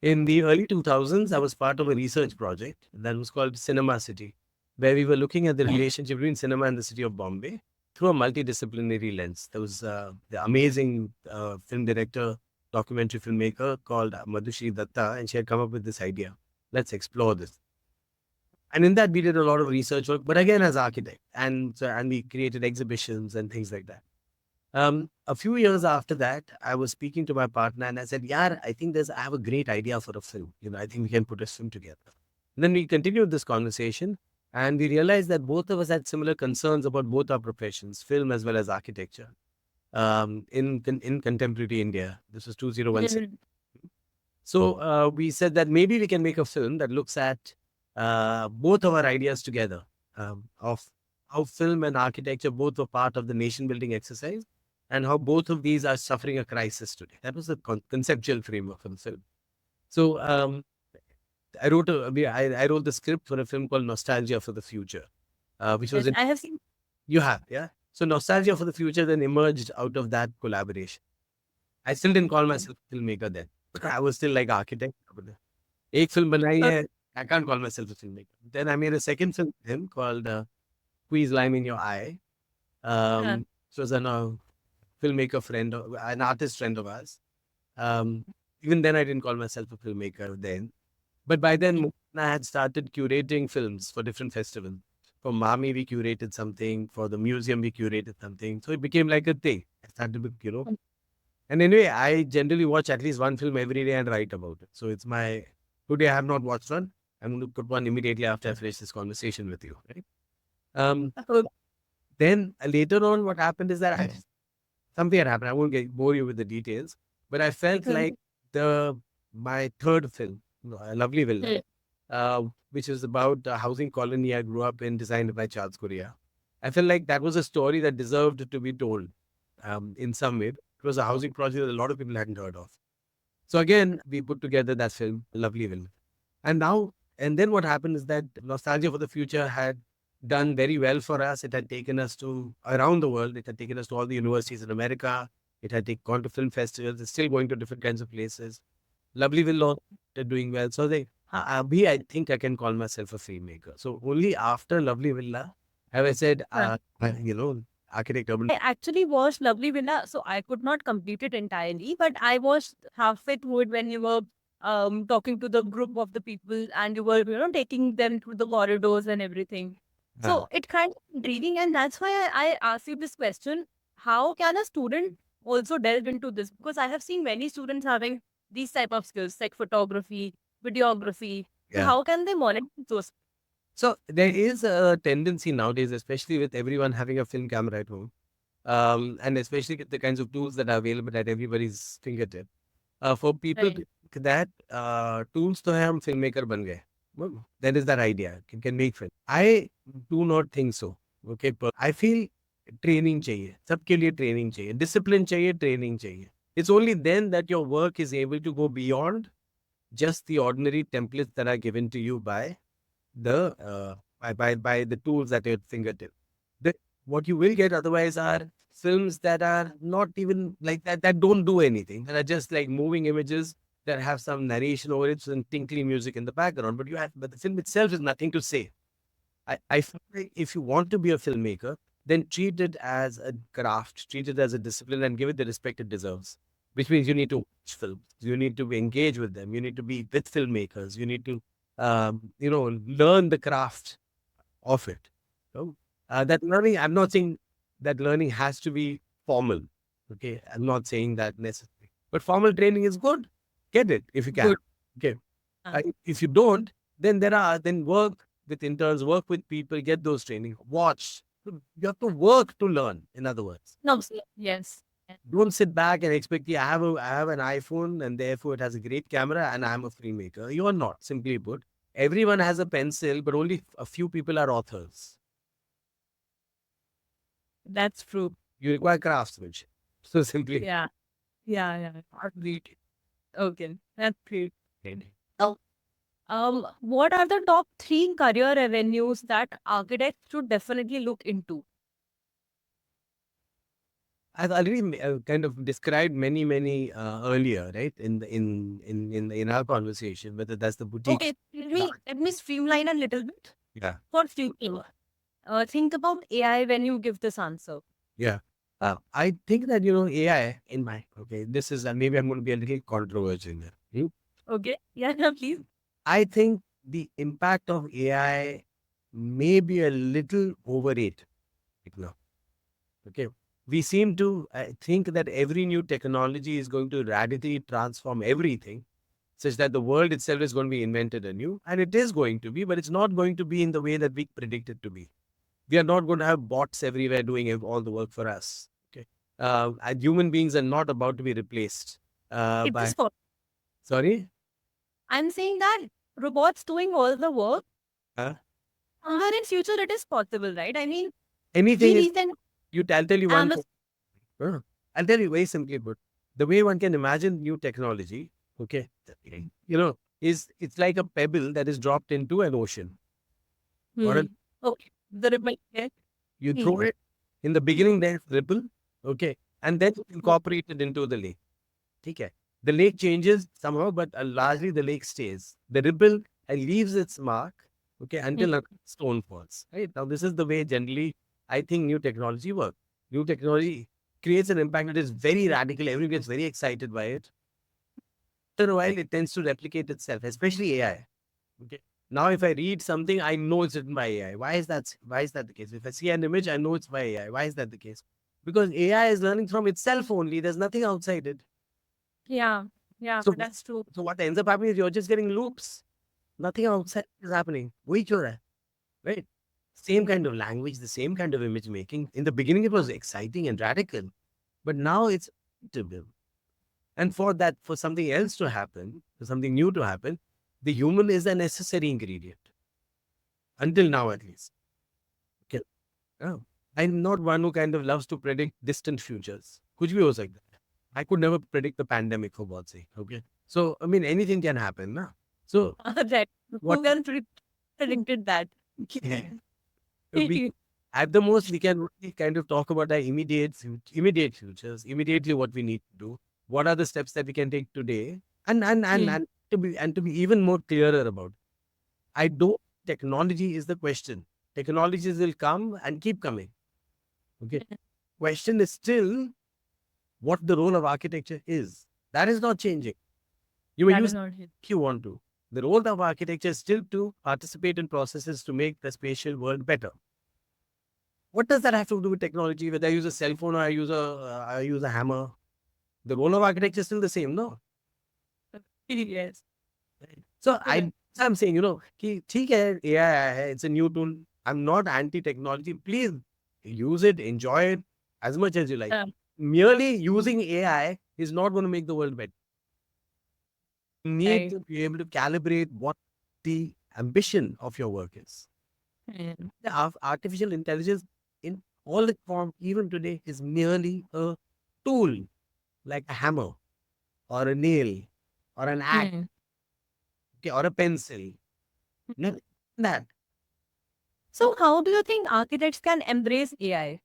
In the early 2000s, I was part of a research project that was called Cinema City, where we were looking at the relationship between cinema and the city of Bombay through a multidisciplinary lens. There was the amazing film director, documentary filmmaker called Madhushri Datta, and she had come up with this idea. Let's explore this. And in that, we did a lot of research work, but again, as architect. And we created exhibitions and things like that. A few years after that, I was speaking to my partner and I said, yeah, I think I have a great idea for a film. I think we can put a film together. And then we continued this conversation and we realized that both of us had similar concerns about both our professions, film as well as architecture, in contemporary India. This was 2017. Mhm. So we said that maybe we can make a film that looks at both of our ideas together, of how film and architecture both were part of the nation building exercise and how both of these are suffering a crisis today. That was the conceptual framework for the film. So I wrote the script for a film called Nostalgia for the Future, which was Yes, I have seen. you have, yeah. So Nostalgia for the Future then emerged out of that collaboration. I still didn't call myself a filmmaker then. I was still like architect. एक film बनाई है, I can't call myself a filmmaker. Then I made a second film with him called Squeeze Lime in Your Eye. Uh, It was filmmaker friend, an artist friend of ours. Even then, I didn't call myself a filmmaker then. But by then, I had started curating films for different festivals. For Mami, we curated something. For the museum, we curated something. So it became like a thing. I started with. And anyway, I generally watch at least one film every day and write about it. So it's today I have not watched one. I'm going to put one immediately after I finish this conversation with you. Right? uh, Then later on, what happened is that something had happened. I won't bore you with the details, but I felt like my third film, A Lovely Villa, which is about a housing colony I grew up in, designed by Charles Correa. I felt like that was a story that deserved to be told in some way. It was a housing project that a lot of people hadn't heard of. So again, we put together that film, Lovely Villa. And then what happened is that Nostalgia for the Future had done very well for us. It had taken us to around the world. It had taken us to all the universities in America. It had gone to film festivals. It's still going to different kinds of places. Lovely Villa are doing well. So I think I can call myself a filmmaker. So only after Lovely Villa, Have I said, Huh. architect urban? I actually watched Lovely Villa, so I could not complete it entirely, but I watched halfway through it when you were talking to the group of the people and you were, taking them through the corridors and everything. Uh, So it kind of intriguing, and that's why I asked you this question: how can a student also delve into this? Because I have seen many students having these type of skills like photography, videography. So yeah. how can they monetize those? So there is a tendency nowadays, especially with everyone having a film camera at home, and especially with the kinds of tools that are available at everybody's fingertip. For people to Right. think that tools to have filmmaker ban gaye. Well, that is that idea. Can make film. I do not think so. Okay, but I feel training चाहिए. सबके लिए training चाहिए. Discipline चाहिए, training चाहिए. It's only then that your work is able to go beyond just the ordinary templates that are given to you by the by the tools at your fingertip. The, what you will get otherwise are films that are not even like that, that don't do anything, that are just like moving images that have some narration over it and tinkly music in the background. But the film itself is nothing to say. I feel like if you want to be a filmmaker, then treat it as a craft, treat it as a discipline, and give it the respect it deserves. Which means you need to watch films, you need to engage with them, you need to be with filmmakers, you need to, learn the craft of it. So, that learning, I'm not saying that learning has to be formal. Okay, I'm not saying that necessarily, but formal training is good. Get it if you can. Good. Okay, Uh, if you don't, then work with interns, work with people, get those training, watch. You have to work to learn. In other words, no, yes. don't sit back and expect, yeah, I have an iPhone and therefore it has a great camera and I'm a filmmaker. You are not. Simply put, everyone has a pencil, but only a few people are authors. That's true. You require craftsmanship. So simply, Yeah. Yeah. Yeah. read Okay. That's great. it. Oh. What are the top three career avenues that architects should definitely look into? I've already kind of described many earlier, right? In our conversation, whether that's the boutique. Okay, let me streamline a little bit Yeah, for future. Think about AI when you give this answer. yeah. I think that AI in my okay. This is maybe I'm going to be a little controversial here. Okay. Yeah, yeah, please. I think the impact of AI may be a little overrated right now. Okay. We seem to think that every new technology is going to radically transform everything, such that the world itself is going to be invented anew. And it is going to be, but it's not going to be in the way that we predict it to be. We are not going to have bots everywhere doing all the work for us. Okay. And human beings are not about to be replaced It by, is for. sorry? I'm saying that robots doing all the work. Huh? Somewhere in future, it is possible, right? I mean, Anything we is, recent I'll tell you one Amazon. thing. I'll tell you very simply put. The way one can imagine new technology, okay, is it's like a pebble that is dropped into an ocean. Or Hmm. Okay. The ripple. Yeah. you Hmm. throw it in the beginning, there's ripple, okay, and then incorporate it into the lake. Okay. The lake changes somehow, but largely the lake stays. The ripple leaves its mark, okay, until a stone falls. Right now, this is the way generally I think new technology works. New technology creates an impact that is very radical. Everyone gets very excited by it. After a while, it tends to replicate itself, especially AI. Okay. Now, if I read something, I know it's written by AI. Why is that? Why is that the case? If I see an image, I know it's by AI. Why is that the case? Because AI is learning from itself only. There's nothing outside it. Yeah. Yeah. So, That's true. so what ends up happening is you're just getting loops. Nothing outside is happening. Wait, you're right. Same kind of language, the same kind of image making. In the beginning, it was exciting and radical, but now it's predictable. And for something else to happen, for something new to happen, the human is a necessary ingredient. Until now, at least. Okay. Oh. I'm not one who kind of loves to predict distant futures. कुछ भी हो सकता है. I could never predict the pandemic for God's sake. Okay. So, I mean, anything can happen. Na? So, Right. what Who can predicted that? we, at the most, we can really kind of talk about our immediate futures, immediately what we need to do. What are the steps that we can take today? And to be even more clearer about it. I don't technology is the question. Technologies will come and keep coming. Okay. Question is still what the role of architecture is. That is not changing. You may That is use not it. if you want to. The role of architecture is still to participate in processes to make the spatial world better. What does that have to do with technology? Whether I use a cell phone or I use a hammer, the role of architecture is still the same, no? Yes. So Correct. I'm saying, कि ठीक है, AI है, it's a new tool. I'm not anti-technology. Please use it, enjoy it as much as you like. Uh, Merely using AI is not going to make the world better. You need right. to be able to calibrate what the ambition of your work is. Mm. The artificial intelligence in all its form, even today, is merely a tool like a hammer or a nail or an axe, Mm. okay, or a pencil. Nothing that. So, how do you think architects can embrace AI?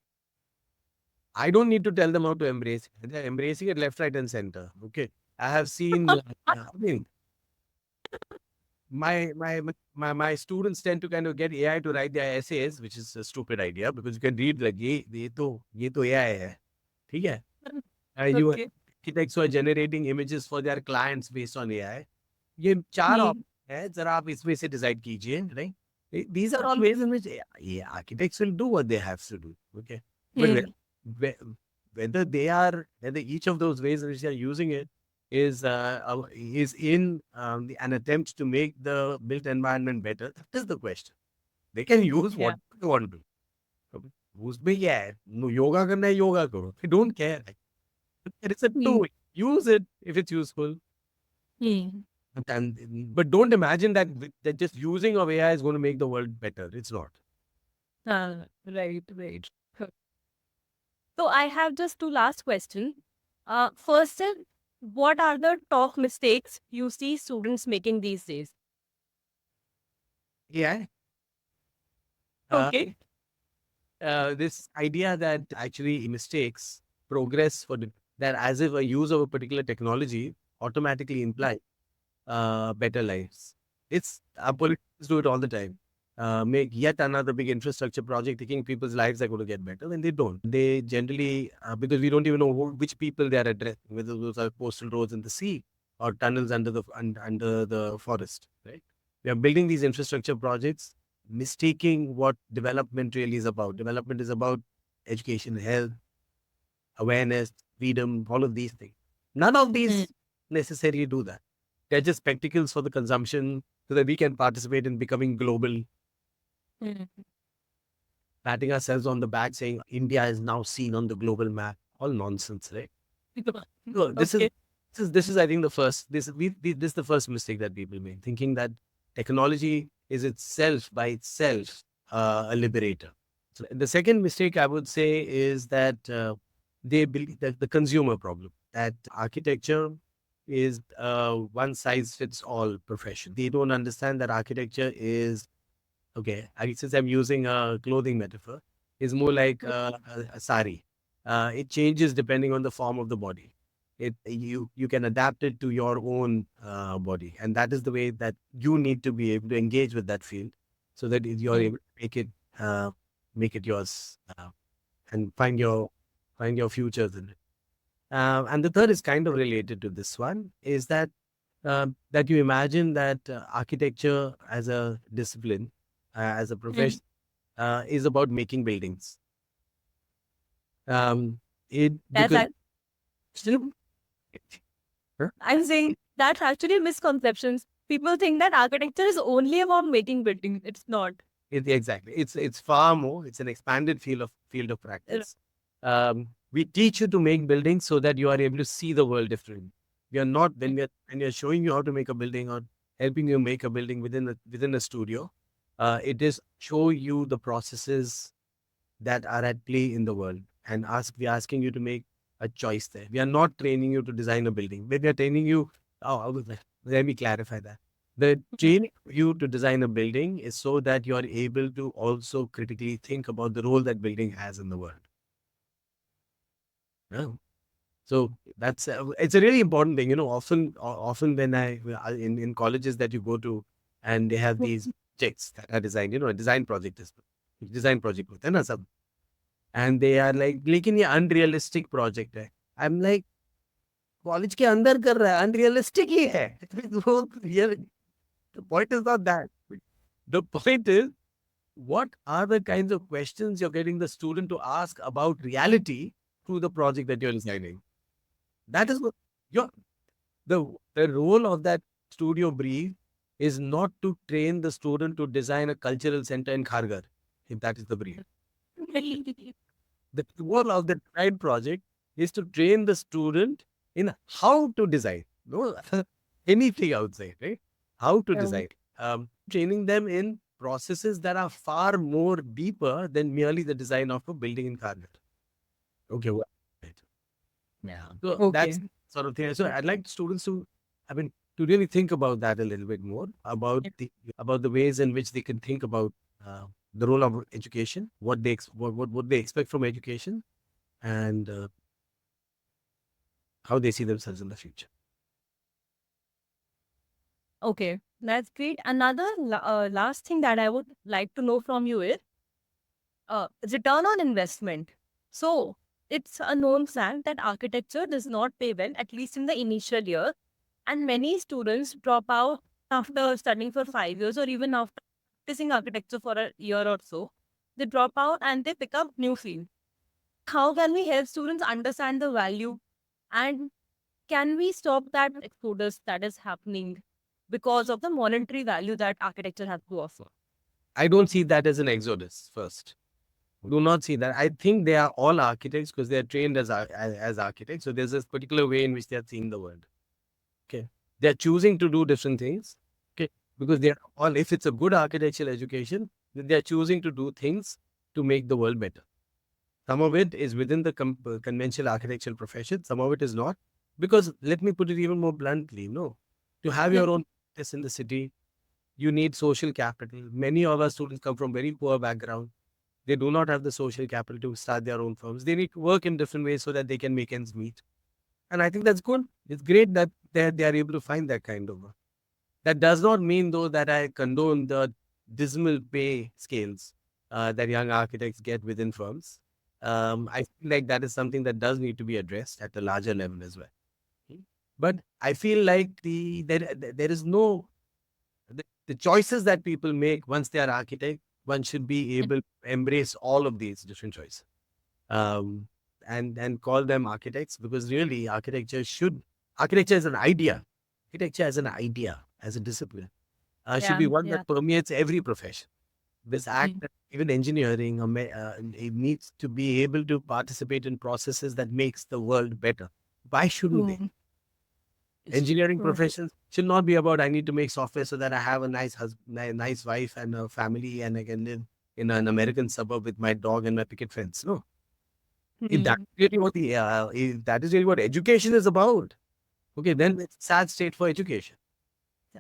I don't need to tell them how to embrace it. They're embracing it left, right, and center. Okay. I have seen, I mean, my students tend to kind of get AI to write their essays, which is a stupid idea because you can read like ये तो AI है, ठीक है? You Okay. architects who are generating images for their clients based on AI. ये 4 Hmm. Option है, जरा आप इसमें से डिसाइड कीजिए, right? These are all ways in which architects will do what they have to do. Okay. But Hmm. whe- whether each of those ways in which they are using it is in an attempt to make the built environment better, that is the question. They can use Yeah. what they want to do. Okay. उसमें क्या है? योगा करना है, योगा करो. They don't care. It's a Hmm. tool. Use it if it's useful. Hmm. But don't imagine that just using of AI is going to make the world better. It's not. Right, right. So I have just two last questions. First is, what are the top mistakes you see students making these days? AI. Uh, Okay. this idea that actually mistakes progress that as if a use of a particular technology automatically implies better lives. It's politicians do it all the time. Make yet another big infrastructure project thinking people's lives are going to get better when they don't. They generally, because we don't even know which people they are addressing, whether those are coastal roads in the sea or tunnels under the forest, right? We are building these infrastructure projects, mistaking what development really is about. Development is about education, health, awareness, freedom, all of these things. None of Hmm. these necessarily do that. They're just spectacles for the consumption so that we can participate in becoming global, Hmm. patting ourselves on the back, saying India is now seen on the global map. All nonsense, right? No, Okay. this is I think the first this is the first mistake that people make, thinking that technology is itself by itself a liberator. So the second mistake I would say is that they believe that the consumer problem, that architecture is one size fits all profession. They don't understand that architecture is okay. Since I'm using a clothing metaphor, is more like a sari. It changes depending on the form of the body. You can adapt it to your own body, and that is the way that you need to be able to engage with that field, so that you're Hmm. able to make it yours, and find your futures in it. And the third is kind of related to this one, is that you imagine that architecture as a discipline, as a Hmm. profession, is about making buildings. It That's because ac- still, huh? I'm saying that's actually misconceptions. People think that architecture is only about making buildings. It's not. Exactly. It's far more. It's an expanded field of Uh, practice. We teach you to make buildings so that you are able to see the world differently. We are not when we are showing you how to make a building or helping you make a building within a studio. It is show you the processes that are at play in the world, and we're asking you to make a choice there. We are not training you to design a building. We are training you. Let me clarify that. The training you to design a building is so that you are able to also critically think about the role that building has in the world. Yeah. So that's it's a really important thing. Often when in colleges that you go to, and they have these projects that are designed. A design project is. design project होता है ना सब, and they are like लेकिन ये unrealistic project है. I'm like college के अंदर कर रहा है, unrealistic ही है. The point is not that. The point is, what are the kinds of questions you're getting the student to ask about reality through the project that you're designing? That is what the role of that studio brief is not to train the student to design a cultural center in Kharghar, if that is the brief. The role of the design project is to train the student in how to design. No, anything outside, right? How to design. Training them in processes that are far more deeper than merely the design of a building in Kharghar. Okay, well, right. Yeah. So that's sort of thing. So I'd like students to, to really think about that a little bit more about the ways in which they can think about the role of education, what they expect from education, and how they see themselves in the future. Okay, that's great. Another last thing that I would like to know from you is return on investment. So it's a known fact that architecture does not pay well, at least in the initial year, and many students drop out after studying for 5 years or even after practicing architecture for a year or so. They drop out and they pick up new field. How can we help students understand the value, and can we stop that exodus that is happening because of the monetary value that architecture has to offer? I don't see that as an exodus first. Do not see that. I think they are all architects because they are trained as architects. So there's this particular way in which they are seeing the world. Okay. They are choosing to do different things. Okay. Because they are all, if it's a good architectural education, then they are choosing to do things to make the world better. Some of it is within the conventional architectural profession. Some of it is not. Because let me put it even more bluntly, no. To have your own practice in the city, you need social capital. Many of our students come from very poor background. They do not have the social capital to start their own firms. They need to work in different ways so that they can make ends meet. And I think that's good. It's great that they are able to find that kind of work. That does not mean, though, that I condone the dismal pay scales that young architects get within firms. I feel like that is something that does need to be addressed at a larger level as well. But I feel like there is no the choices that people make once they are architect. One should be able to embrace all of these different choices, and call them architects, because really architecture is an idea. Architecture as an idea, as a discipline, should be one that permeates every profession. This act, even engineering, it needs to be able to participate in processes that makes the world better. Why shouldn't they? Engineering professions should not be about I need to make software so that I have a nice husband, nice wife and a family, and I can live in an American suburb with my dog and my picket fence. No, if that is really if that is really what education is about, okay, then it's a sad state for education.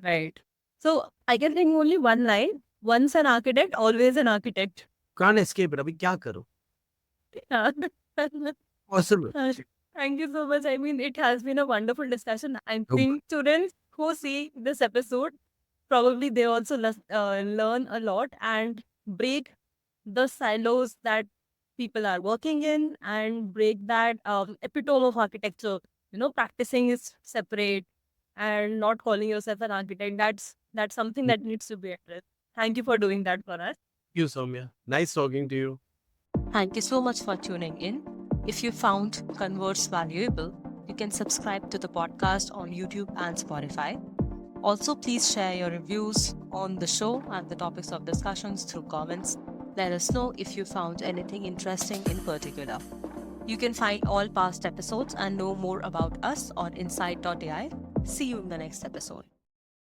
Right. So I can think only one line: once an architect, always an architect. Can't escape it. Abhi kya karo? Possible. Thank you so much. I mean, it has been a wonderful discussion. I think students who see this episode, probably they also learn a lot and break the silos that people are working in, and break that epitome of architecture. Practicing is separate and not calling yourself an architect. That's something that needs to be addressed. Thank you for doing that for us. Thank you, Soumya. Nice talking to you. Thank you so much for tuning in. If you found Converse valuable, you can subscribe to the podcast on YouTube and Spotify. Also, please share your reviews on the show and the topics of discussions through comments. Let us know if you found anything interesting in particular. You can find all past episodes and know more about us on insyd.ai. See you in the next episode.